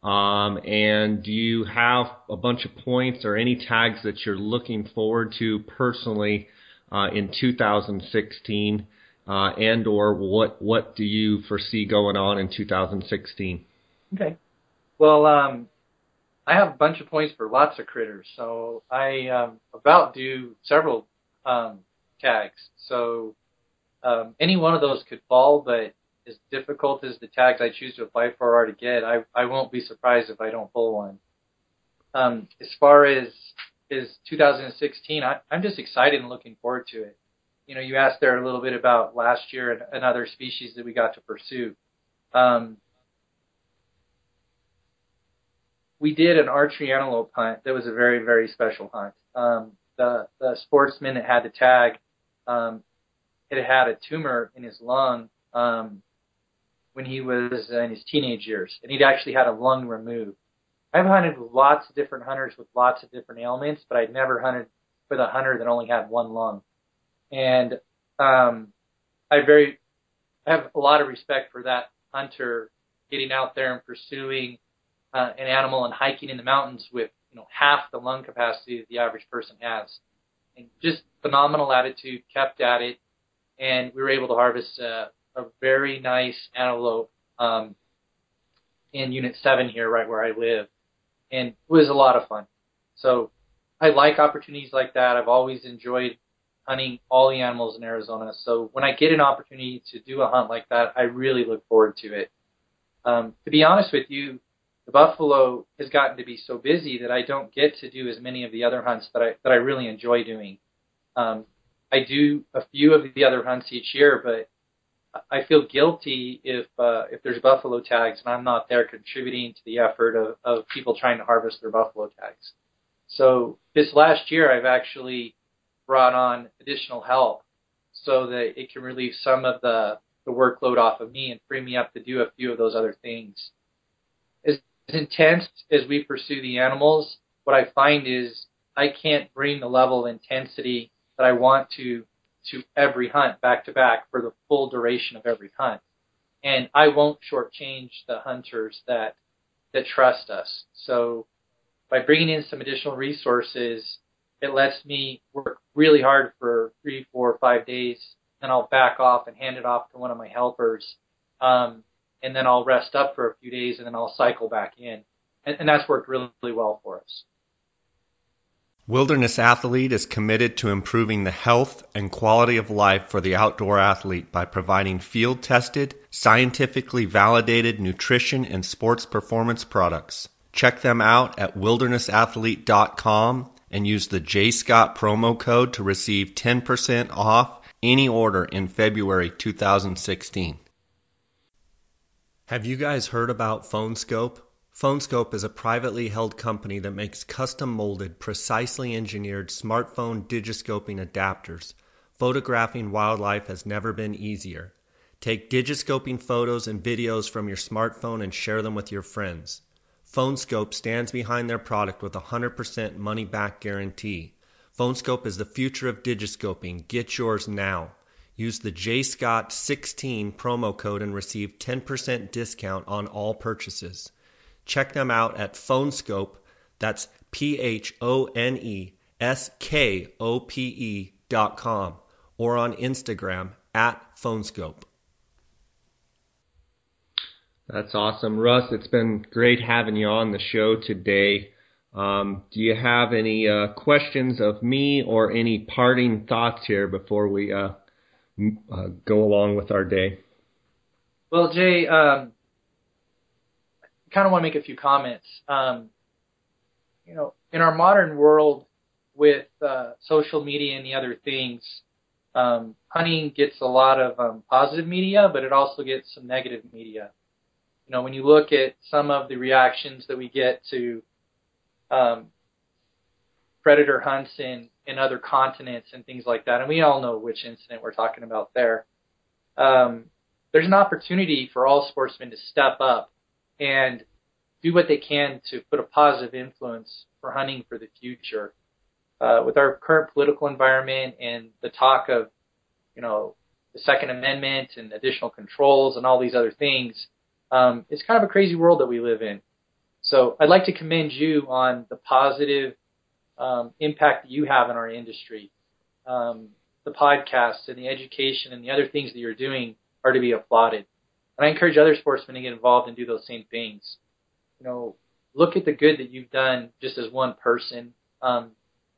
And do you have a bunch of points or any tags that you're looking forward to personally in 2016? And or what do you foresee going on in 2016? Okay. Well, I have a bunch of points for lots of critters, so I about do several tags. So any one of those could fall, but as difficult as the tags I choose to apply for are to get, I won't be surprised if I don't pull one. As far as 2016, I'm just excited and looking forward to it. You asked there a little bit about last year and other species that we got to pursue. We did an archery antelope hunt that was a very, very special hunt. The sportsman that had the tag had a tumor in his lung when he was in his teenage years, and he'd actually had a lung removed. I've hunted with lots of different hunters with lots of different ailments, but I'd never hunted with a hunter that only had one lung. And I have a lot of respect for that hunter getting out there and pursuing an animal and hiking in the mountains with half the lung capacity that the average person has. And just phenomenal attitude, kept at it, and we were able to harvest a very nice antelope in Unit 7 here, right where I live. And it was a lot of fun. So I like opportunities like that. I've always enjoyed hunting all the animals in Arizona. So when I get an opportunity to do a hunt like that, I really look forward to it. To be honest with you, the buffalo has gotten to be so busy that I don't get to do as many of the other hunts that I really enjoy doing. I do a few of the other hunts each year, but I feel guilty if there's buffalo tags and I'm not there contributing to the effort of people trying to harvest their buffalo tags. So this last year, I've actually brought on additional help so that it can relieve some of the workload off of me and free me up to do a few of those other things. As intense as we pursue the animals, what I find is I can't bring the level of intensity that I want to every hunt back to back for the full duration of every hunt. And I won't shortchange the hunters that trust us. So by bringing in some additional resources, it lets me work really hard for 3, 4, 5 days, then I'll back off and hand it off to one of my helpers, and then I'll rest up for a few days, and then I'll cycle back in. And that's worked really, really well for us. Wilderness Athlete is committed to improving the health and quality of life for the outdoor athlete by providing field-tested, scientifically validated nutrition and sports performance products. Check them out at wildernessathlete.com and use the JScott promo code to receive 10% off any order in February 2016. Have you guys heard about PhoneScope? PhoneScope is a privately held company that makes custom-molded, precisely engineered smartphone digiscoping adapters. Photographing wildlife has never been easier. Take digiscoping photos and videos from your smartphone and share them with your friends. PhoneScope stands behind their product with a 100% money-back guarantee. PhoneScope is the future of digiscoping. Get yours now. Use the JScott16 promo code and receive 10% discount on all purchases. Check them out at PhoneScope, that's PhoneSkope.com, or on Instagram at PhoneScope. That's awesome. Russ, it's been great having you on the show today. Do you have any questions of me or any parting thoughts here before we go along with our day? Well, Jay, I kind of want to make a few comments. In our modern world with social media and the other things, hunting gets a lot of positive media, but it also gets some negative media. When you look at some of the reactions that we get to predator hunts in other continents and things like that, and we all know which incident we're talking about there, there's an opportunity for all sportsmen to step up and do what they can to put a positive influence for hunting for the future. With our current political environment and the talk of, the Second Amendment and additional controls and all these other things, it's kind of a crazy world that we live in. So I'd like to commend you on the positive impact that you have in our industry. The podcasts and the education and the other things that you're doing are to be applauded. And I encourage other sportsmen to get involved and do those same things. Look at the good that you've done just as one person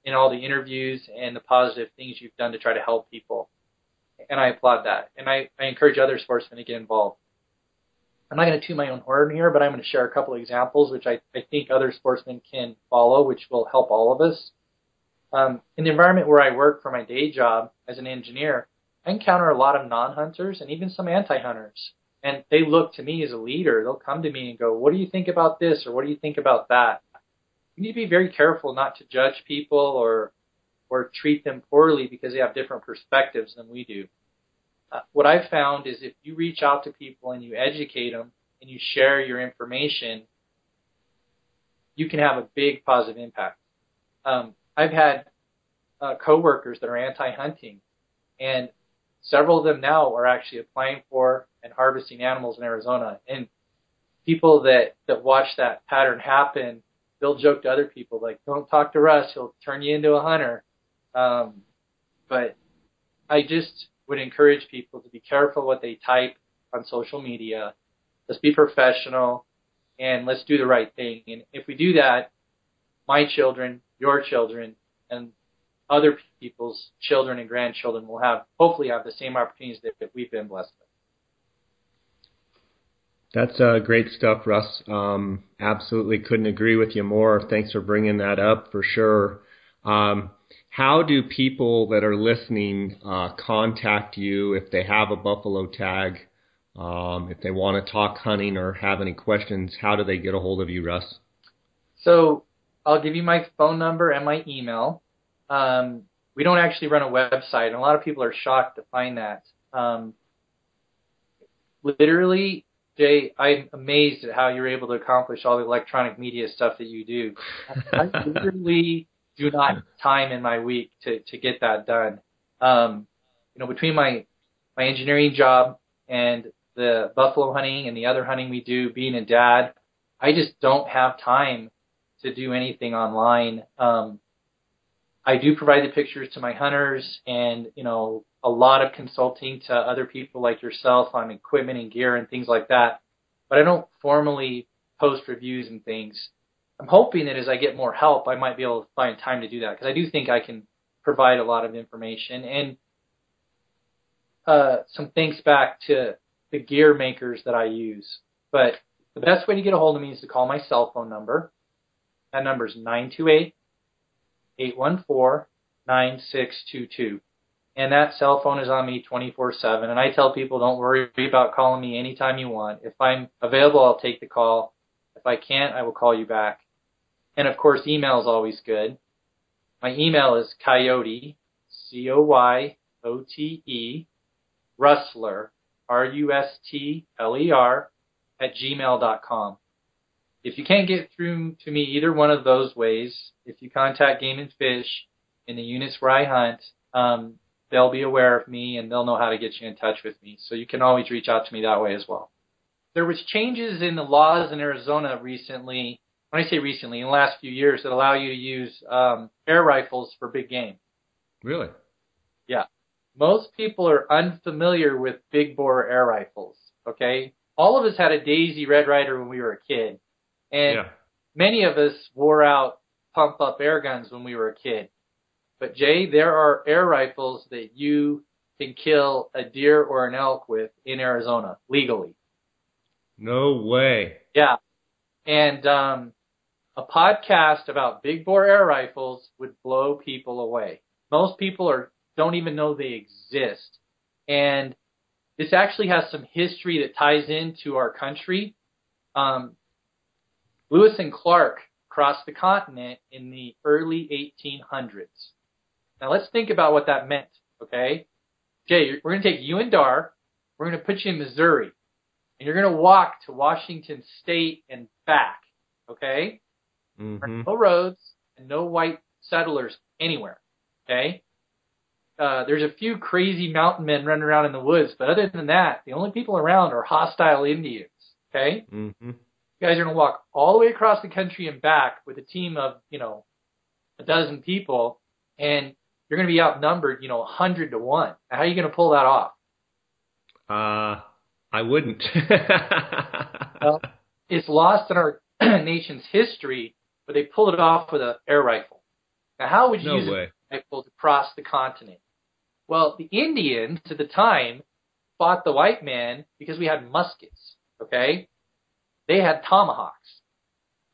in all the interviews and the positive things you've done to try to help people. And I applaud that. And I encourage other sportsmen to get involved. I'm not going to toot my own horn here, but I'm going to share a couple of examples which I think other sportsmen can follow, which will help all of us. In the environment where I work for my day job as an engineer, I encounter a lot of non-hunters and even some anti-hunters. And they look to me as a leader. They'll come to me and go, what do you think about this? Or what do you think about that? You need to be very careful not to judge people or treat them poorly because they have different perspectives than we do. What I've found is if you reach out to people and you educate them and you share your information, you can have a big positive impact. I've had coworkers that are anti-hunting, and several of them now are actually applying for and harvesting animals in Arizona. And people that watch that pattern happen, they'll joke to other people like, don't talk to Russ, he'll turn you into a hunter. But I just would encourage people to be careful what they type on social media. Let's be professional and let's do the right thing. And if we do that, my children, your children, and other people's children and grandchildren will hopefully have the same opportunities that we've been blessed with. That's great stuff, Russ. Absolutely couldn't agree with you more. Thanks for bringing that up for sure. How do people that are listening contact you if they have a buffalo tag, if they want to talk hunting or have any questions? How do they get a hold of you, Russ? So I'll give you my phone number and my email. We don't actually run a website, and a lot of people are shocked to find that. Literally, Jay, I'm amazed at how you're able to accomplish all the electronic media stuff that you do. I literally do not have time in my week to get that done. Between my engineering job and the buffalo hunting and the other hunting we do, being a dad, I just don't have time to do anything online. I do provide the pictures to my hunters and, a lot of consulting to other people like yourself on equipment and gear and things like that. But I don't formally post reviews and things. I'm hoping that as I get more help, I might be able to find time to do that, because I do think I can provide a lot of information. And some thanks back to the gear makers that I use. But the best way to get a hold of me is to call my cell phone number. That number is 928-814-9622. And that cell phone is on me 24/7. And I tell people, don't worry about calling me anytime you want. If I'm available, I'll take the call. If I can't, I will call you back. And, of course, email is always good. My email is coyote, COYOTE, rustler, RUSTLER, @gmail.com. If you can't get through to me either one of those ways, if you contact Game and Fish in the units where I hunt, they'll be aware of me and they'll know how to get you in touch with me. So you can always reach out to me that way as well. There was changes in the laws in Arizona recently, when I say recently, in the last few years, that allow you to use air rifles for big game. Really? Yeah. Most people are unfamiliar with big bore air rifles, okay? All of us had a Daisy Red Ryder when we were a kid. And many of us wore out pump-up air guns when we were a kid. But, Jay, there are air rifles that you can kill a deer or an elk with in Arizona, legally. No way. Yeah. And a podcast about big bore air rifles would blow people away. Most people don't even know they exist. And this actually has some history that ties into our country. Lewis and Clark crossed the continent in the early 1800s. Now let's think about what that meant, okay? Jay, we're going to take you and Dar, we're going to put you in Missouri, and you're going to walk to Washington State and back, okay? Mm-hmm. There are no roads and no white settlers anywhere, okay? There's a few crazy mountain men running around in the woods, but other than that, the only people around are hostile Indians, okay? Mm-hmm. You guys are going to walk all the way across the country and back with a team of, a dozen people, and you're going to be outnumbered, 100 to 1. How are you going to pull that off? I wouldn't. Well, it's lost in our nation's history, but they pulled it off with an air rifle. Now, how would you use a rifle to cross the continent? Well, the Indians at the time fought the white man because we had muskets, okay? They had tomahawks.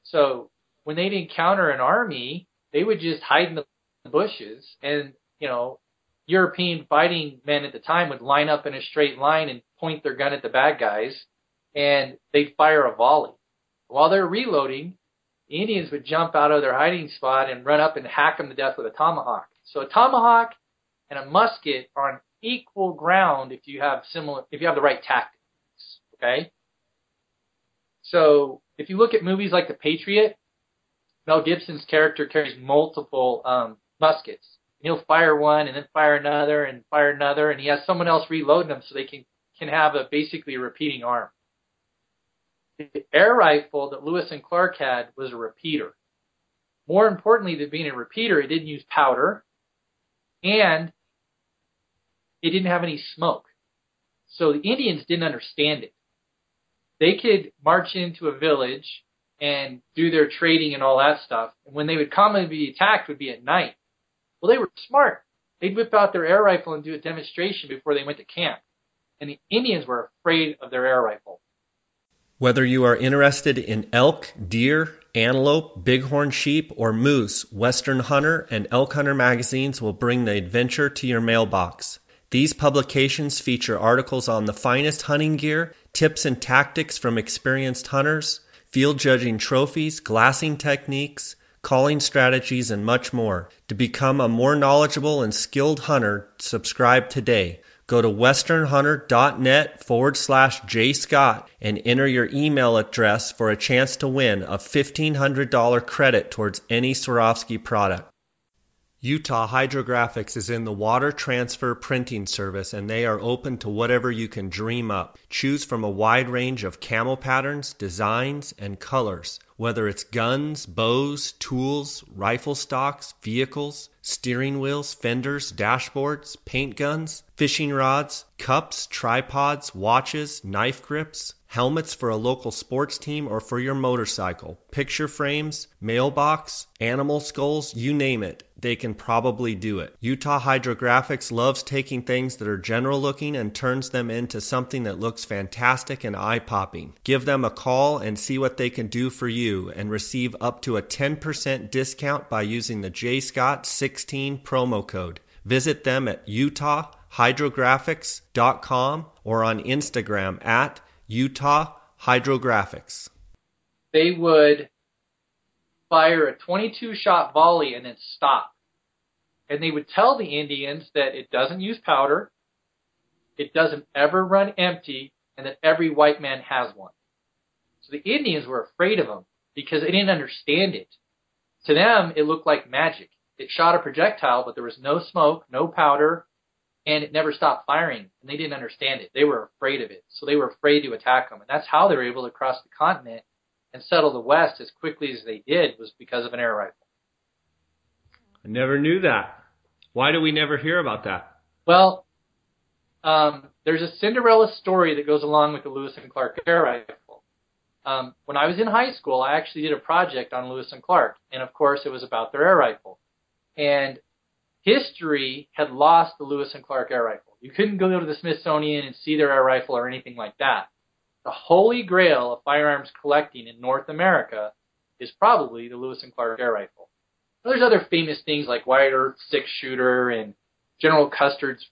So when they'd encounter an army, they would just hide in the bushes, and European fighting men at the time would line up in a straight line and point their gun at the bad guys, and they'd fire a volley. While they're reloading, the Indians would jump out of their hiding spot and run up and hack them to death with a tomahawk. So a tomahawk and a musket are on equal ground if you have the right tactics. Okay. So if you look at movies like The Patriot, Mel Gibson's character carries multiple muskets. He'll fire one and then fire another, and he has someone else reloading them so they can have basically a repeating arm. The air rifle that Lewis and Clark had was a repeater. More importantly than being a repeater, it didn't use powder, and it didn't have any smoke. So the Indians didn't understand it. They could march into a village and do their trading and all that stuff, and when they would commonly be attacked would be at night. Well, they were smart. They'd whip out their air rifle and do a demonstration before they went to camp. And the Indians were afraid of their air rifle. Whether you are interested in elk, deer, antelope, bighorn sheep, or moose, Western Hunter and Elk Hunter magazines will bring the adventure to your mailbox. These publications feature articles on the finest hunting gear, tips and tactics from experienced hunters, field judging trophies, glassing techniques, calling strategies, and much more. To become a more knowledgeable and skilled hunter, subscribe today. Go to westernhunter.net/jscott and enter your email address for a chance to win a $1,500 credit towards any Swarovski product. Utah Hydrographics is in the water transfer printing service, and they are open to whatever you can dream up. Choose from a wide range of camo patterns, designs, and colors. Whether it's guns, bows, tools, rifle stocks, vehicles, steering wheels, fenders, dashboards, paint guns, fishing rods, cups, tripods, watches, knife grips, helmets for a local sports team or for your motorcycle, picture frames, mailbox, animal skulls, you name it, they can probably do it. Utah Hydrographics loves taking things that are general looking and turns them into something that looks fantastic and eye-popping. Give them a call and see what they can do for you and receive up to a 10% discount by using the JScott16 promo code. Visit them at utahhydrographics.com or on Instagram at Utah Hydrographics. They would fire a 22-shot volley and then stop. And they would tell the Indians that it doesn't use powder, it doesn't ever run empty, and that every white man has one. So the Indians were afraid of them because they didn't understand it. To them, it looked like magic. It shot a projectile, but there was no smoke, no powder, and it never stopped firing, and they didn't understand it. They were afraid of it, so they were afraid to attack them. And that's how they were able to cross the continent and settle the West as quickly as they did, was because of an air rifle. I never knew that. Why do we never hear about that? Well, there's a Cinderella story that goes along with the Lewis and Clark air rifle. When I was in high school, I actually did a project on Lewis and Clark, and of course it was about their air rifle. And history had lost the Lewis and Clark air rifle. You couldn't go to the Smithsonian and see their air rifle or anything like that. The holy grail of firearms collecting in North America is probably the Lewis and Clark air rifle. Now, there's other famous things like Wyatt Earp's six-shooter and General Custer's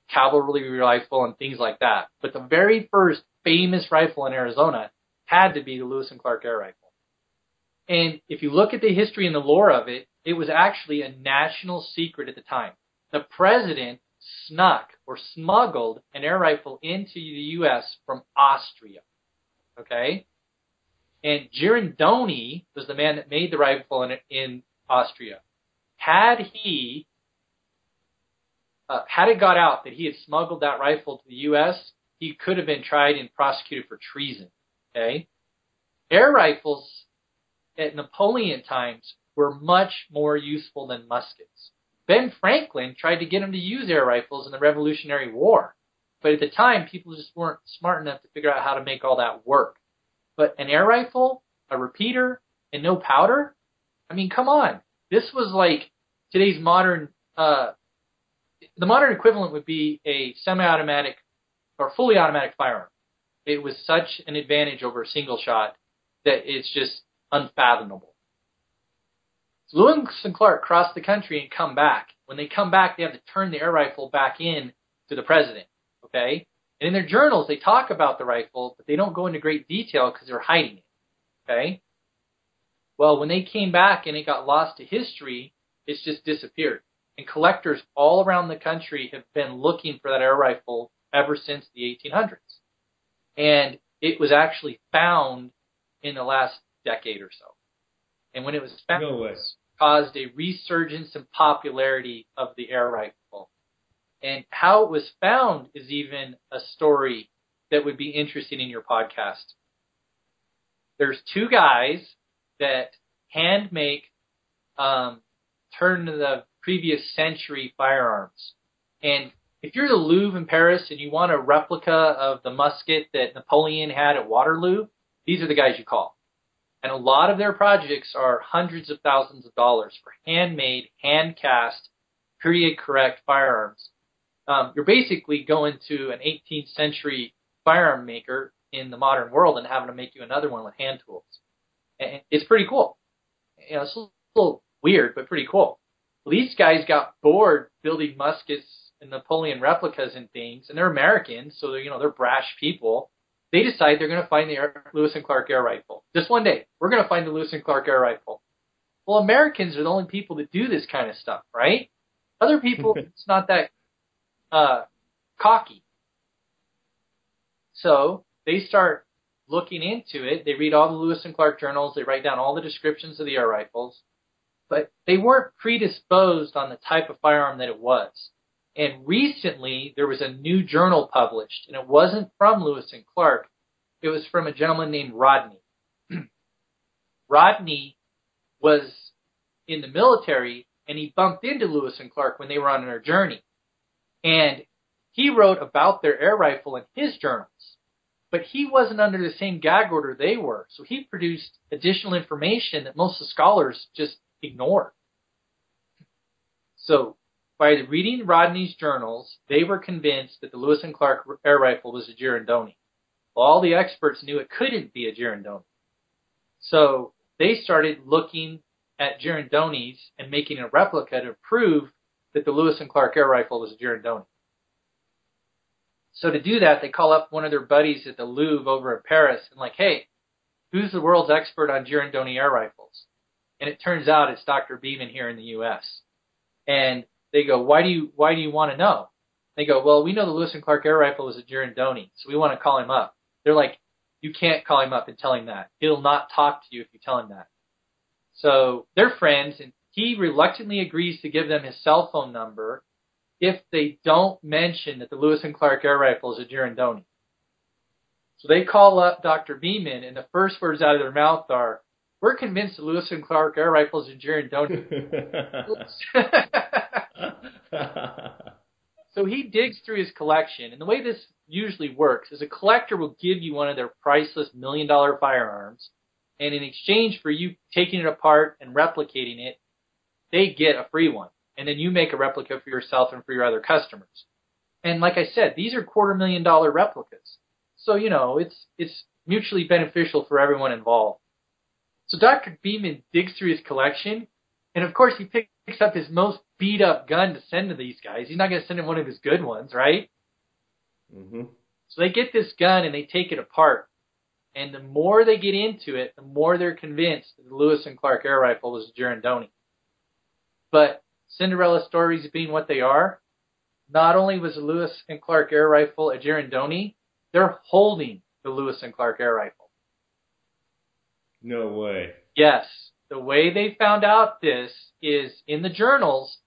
cavalry rifle and things like that. But the very first famous rifle in Arizona had to be the Lewis and Clark air rifle. And if you look at the history and the lore of it, it was actually a national secret at the time. The president snuck or smuggled an air rifle into the U.S. from Austria. Okay? And Girandoni was the man that made the rifle in Austria. Had it got out that he had smuggled that rifle to the U.S., he could have been tried and prosecuted for treason. Okay? Air rifles at Napoleon times were much more useful than muskets. Ben Franklin tried to get him to use air rifles in the Revolutionary War. But at the time, people just weren't smart enough to figure out how to make all that work. But an air rifle, a repeater, and no powder? I mean, come on. This was like today's modern, the modern equivalent would be a semi-automatic or fully automatic firearm. It was such an advantage over a single shot that it's just unfathomable. So Lewis and Clark cross the country and come back. When they come back, they have to turn the air rifle back in to the president. Okay? And in their journals, they talk about the rifle, but they don't go into great detail because they're hiding it. Okay? Well, when they came back and it got lost to history, it's just disappeared. And collectors all around the country have been looking for that air rifle ever since the 1800s. And it was actually found in the last decade or so. And when it was found, it caused a resurgence in popularity of the air rifle. And how it was found is even a story that would be interesting in your podcast. There's two guys that hand make turn to the previous century firearms. And if you're the Louvre in Paris and you want a replica of the musket that Napoleon had at Waterloo, these are the guys you call. And a lot of their projects are hundreds of thousands of dollars for handmade, hand-cast, period-correct firearms. You're basically going to an 18th century firearm maker in the modern world and having to make you another one with hand tools. And it's pretty cool. You know, it's a little weird, but pretty cool. Well, these guys got bored building muskets and Napoleon replicas and things, and they're Americans, so they're brash people. They decide they're going to find the Lewis and Clark air rifle. Just one day, we're going to find the Lewis and Clark air rifle. Well, Americans are the only people that do this kind of stuff, right? Other people, it's not that cocky. So they start looking into it. They read all the Lewis and Clark journals. They write down all the descriptions of the air rifles. but they weren't predisposed on the type of firearm that it was. And recently, there was a new journal published, and it wasn't from Lewis and Clark. It was from a gentleman named Rodney. Rodney was in the military, and he bumped into Lewis and Clark when they were on their journey. And he wrote about their air rifle in his journals. But he wasn't under the same gag order they were, so he produced additional information that most of the scholars just ignored. So, by reading Rodney's journals, they were convinced that the Lewis and Clark air rifle was a Girandoni. Well, all the experts knew it couldn't be a Girandoni. So, they started looking at Girandonis and making a replica to prove that the Lewis and Clark air rifle was a Girandoni. So to do that, they call up one of their buddies at the Louvre over in Paris and like, hey, who's the world's expert on Girandoni air rifles? And it turns out it's Dr. Beeman here in the U.S. And they go, why do you want to know? They go, well, we know the Lewis and Clark air rifle was a Girandoni, so we want to call him up. They're like, you can't call him up and tell him that. He'll not talk to you if you tell him that. So they're friends, and he reluctantly agrees to give them his cell phone number if they don't mention that the Lewis and Clark air rifle is a Girandoni. So they call up Dr. Beeman, and the first words out of their mouth are, we're convinced the Lewis and Clark air rifle is a Girandoni. So he digs through his collection, and the way this usually works is a collector will give you one of their priceless $1 million firearms, and in exchange for you taking it apart and replicating it, they get a free one. And then you make a replica for yourself and for your other customers. And like I said, these are $250,000 replicas. So, you know, it's mutually beneficial for everyone involved. So Dr. Beeman digs through his collection, and of course he picks up his most beat-up gun to send to these guys. He's not going to send him one of his good ones, right? Mm-hmm. So they get this gun and they take it apart. And the more they get into it, the more they're convinced that the Lewis and Clark air rifle was a Girandoni. But Cinderella stories being what they are, not only was the Lewis and Clark air rifle a Girandoni, they're holding the Lewis and Clark air rifle. No way. Yes. The way they found out this is in the journals,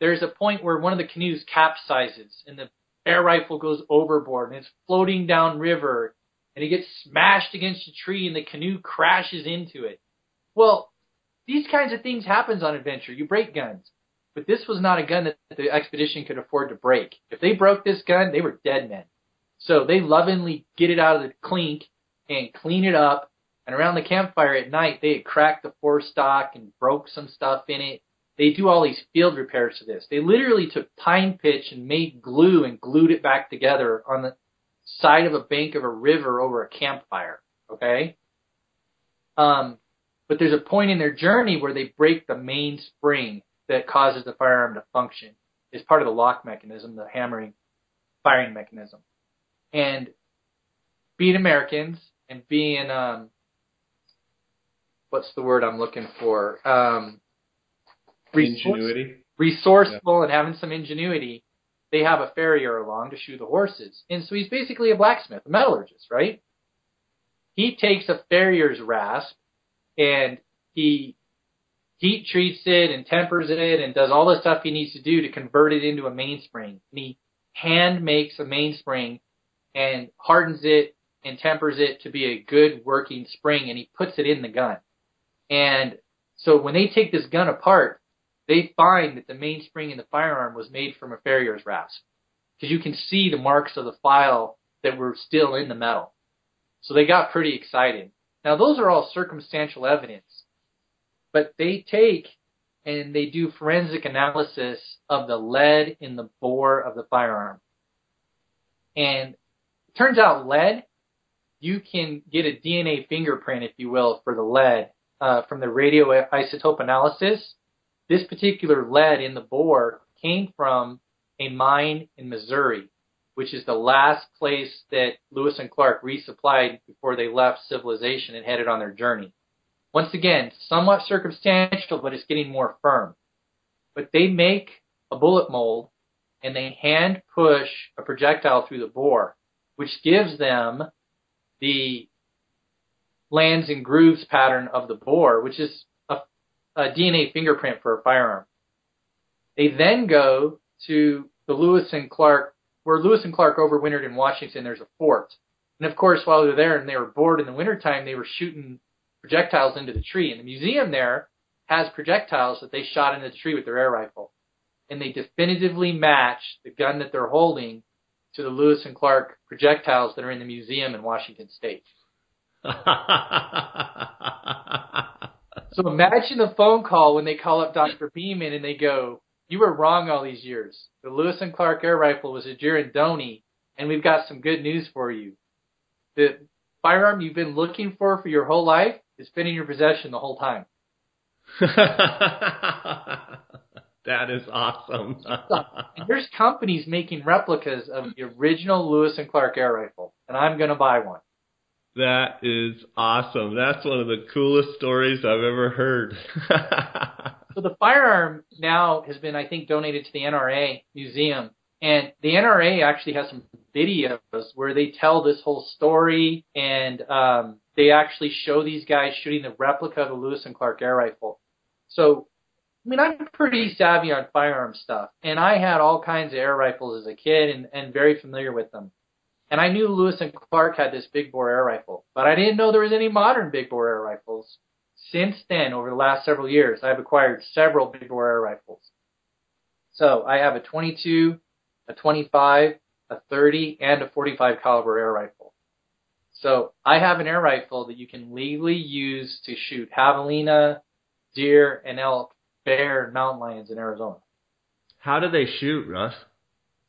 there's a point where one of the canoes capsizes and the air rifle goes overboard and it's floating downriver and it gets smashed against a tree and the canoe crashes into it. Well, these kinds of things happens on adventure. You break guns. But this was not a gun that the expedition could afford to break. If they broke this gun, they were dead men. So they lovingly get it out of the clink and clean it up. And around the campfire at night, they had cracked the forestock and broke some stuff in it. They do all these field repairs to this. They literally took pine pitch and made glue and glued it back together on the side of a bank of a river over a campfire. Okay? But there's a point in their journey where they break the main spring that causes the firearm to function. It's part of the lock mechanism, the hammering firing mechanism. And being Americans and being, what's the word I'm looking for? Ingenuity. Resourceful and having some ingenuity, they have a farrier along to shoe the horses. And so he's basically a blacksmith, a metallurgist, right? He takes a farrier's rasp and he heat treats it and tempers it and does all the stuff he needs to do to convert it into a mainspring. And he hand makes a mainspring and hardens it and tempers it to be a good working spring, and he puts it in the gun. And so when they take this gun apart, they find that the mainspring in the firearm was made from a farrier's rasp, because you can see the marks of the file that were still in the metal. So they got pretty excited. Now those are all circumstantial evidence. But they take and they do forensic analysis of the lead in the bore of the firearm. And it turns out lead, you can get a DNA fingerprint, if you will, for the lead from the radioisotope analysis. This particular lead in the bore came from a mine in Missouri, which is the last place that Lewis and Clark resupplied before they left civilization and headed on their journey. Once again, somewhat circumstantial, but it's getting more firm. But they make a bullet mold, and they hand push a projectile through the bore, which gives them the lands and grooves pattern of the bore, which is a DNA fingerprint for a firearm. They then go to the Lewis and Clark, where Lewis and Clark overwintered in Washington. There's a fort. And of course, while they were there and they were bored in the wintertime, they were shooting projectiles into the tree. And the museum there has projectiles that they shot into the tree with their air rifle. And they definitively match the gun that they're holding to the Lewis and Clark projectiles that are in the museum in Washington State. So imagine the phone call when they call up Dr. Beeman and they go, "You were wrong all these years. The Lewis and Clark air rifle was a Girandoni, and we've got some good news for you. The firearm you've been looking for your whole life has been in your possession the whole time." That is awesome. And there's companies making replicas of the original Lewis and Clark air rifle, and I'm going to buy one. That is awesome. That's one of the coolest stories I've ever heard. So the firearm now has been, I think, donated to the NRA Museum. And the NRA actually has some videos where they tell this whole story, and they actually show these guys shooting the replica of the Lewis and Clark air rifle. So, I mean, I'm pretty savvy on firearm stuff, and I had all kinds of air rifles as a kid and very familiar with them. And I knew Lewis and Clark had this big bore air rifle, but I didn't know there was any modern big bore air rifles. Since then, over the last several years, I've acquired several big bore air rifles. So I have a 22, a 25, a 30, and a 45 caliber air rifle. So I have an air rifle that you can legally use to shoot javelina, deer, and elk, bear, and mountain lions in Arizona. How do they shoot, Russ?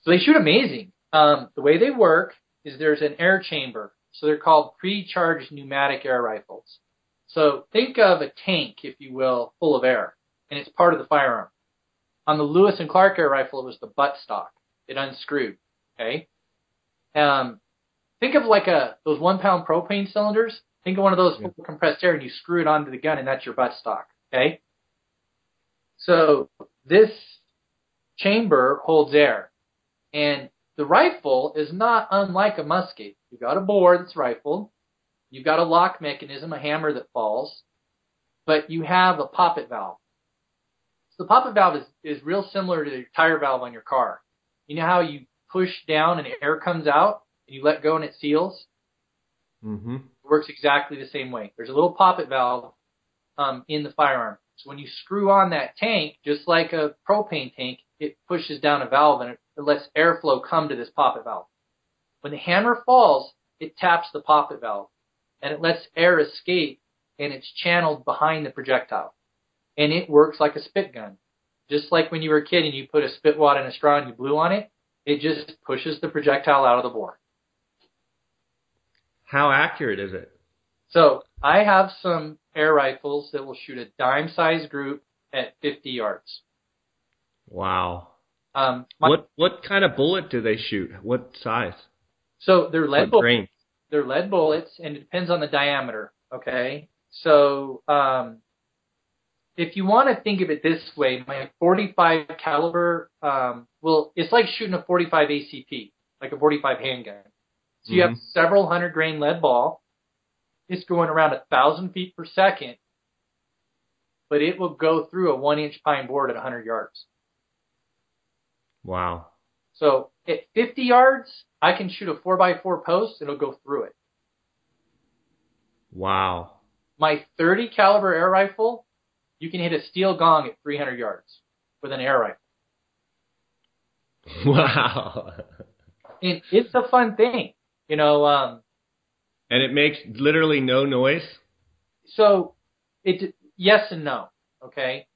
So they shoot amazing. The way they work is there's an air chamber. So they're called pre-charged pneumatic air rifles. So think of a tank, if you will, full of air, and it's part of the firearm. On the Lewis and Clark air rifle, it was the buttstock. It unscrewed, okay? Think of like those 1 pound propane cylinders. Think of one of those full of compressed air, and you screw it onto the gun, and that's your buttstock, okay? So this chamber holds air, and the rifle is not unlike a musket. You've got a bore that's rifled. You've got a lock mechanism, a hammer that falls, but you have a poppet valve. So the poppet valve is real similar to the tire valve on your car. You know how you push down and air comes out, and you let go and it seals? Mm-hmm. It works exactly the same way. There's a little poppet valve in the firearm. So when you screw on that tank, just like a propane tank, it pushes down a valve and it lets airflow come to this poppet valve. When the hammer falls, it taps the poppet valve and it lets air escape, and it's channeled behind the projectile. And it works like a spit gun. Just like when you were a kid and you put a spit wad in a straw and you blew on it, it just pushes the projectile out of the bore. How accurate is it? So I have some air rifles that will shoot a dime-sized group at 50 yards. Wow. What kind of bullet do they shoot? What size? So they're lead bullets. Grain? They're lead bullets, and it depends on the diameter. Okay. So if you want to think of it this way, my 45 caliber, it's like shooting a 45 ACP, like a 45 handgun. So you have several 100-grain lead ball. It's going around 1,000 feet per second, but it will go through a 1-inch pine board at 100 yards. Wow. So at 50 yards, I can shoot a 4x4 post, and it'll go through it. Wow. My 30 caliber air rifle, you can hit a steel gong at 300 yards with an air rifle. Wow. And it's a fun thing, you know. And it makes literally no noise? So, yes and no, okay?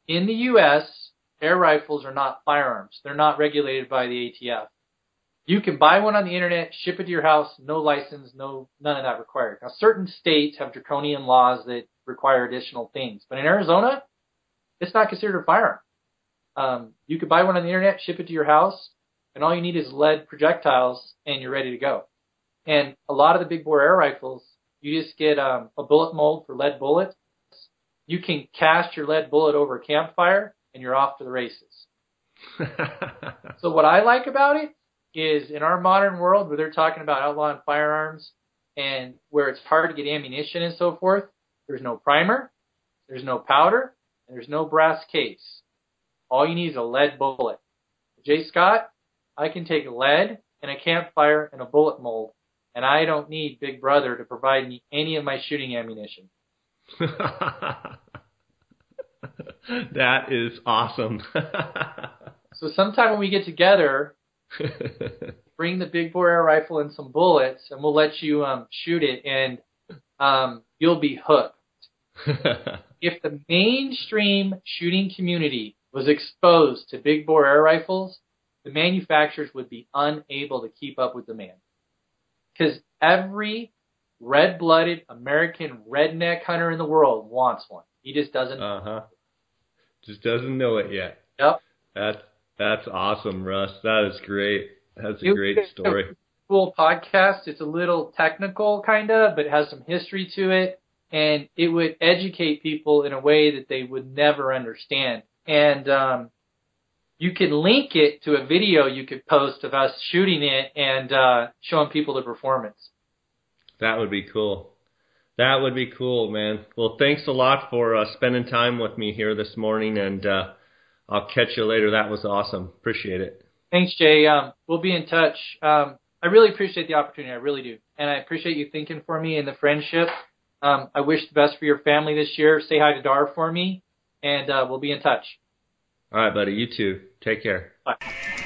In the U.S., air rifles are not firearms. They're not regulated by the ATF. You can buy one on the internet, ship it to your house, no license, none of that required. Now, certain states have draconian laws that require additional things. But in Arizona, it's not considered a firearm. You could buy one on the internet, ship it to your house, and all you need is lead projectiles, and you're ready to go. And a lot of the big bore air rifles, you just get a bullet mold for lead bullets. You can cast your lead bullet over a campfire, and you're off to the races. So what I like about it is in our modern world where they're talking about outlawing firearms and where it's hard to get ammunition and so forth, there's no primer, there's no powder, and there's no brass case. All you need is a lead bullet. Jay Scott, I can take lead and a campfire and a bullet mold, and I don't need Big Brother to provide me any of my shooting ammunition. That is awesome. So sometime when we get together, bring the big bore air rifle and some bullets, and we'll let you shoot it, and you'll be hooked. If the mainstream shooting community was exposed to big bore air rifles, the manufacturers would be unable to keep up with demand. Because every red-blooded American redneck hunter in the world wants one. He just doesn't. Just doesn't know it yet. Yep. That's awesome, Russ. That is great. That's a great story. It's a cool podcast. It's a little technical, kind of, but it has some history to it. And it would educate people in a way that they would never understand. And you could link it to a video you could post of us shooting it and showing people the performance. That would be cool. That would be cool, man. Well, thanks a lot for spending time with me here this morning, and I'll catch you later. That was awesome. Appreciate it. Thanks, Jay. We'll be in touch. I really appreciate the opportunity. I really do. And I appreciate you thinking for me and the friendship. I wish the best for your family this year. Say hi to Dar for me, and we'll be in touch. All right, buddy. You too. Take care. Bye.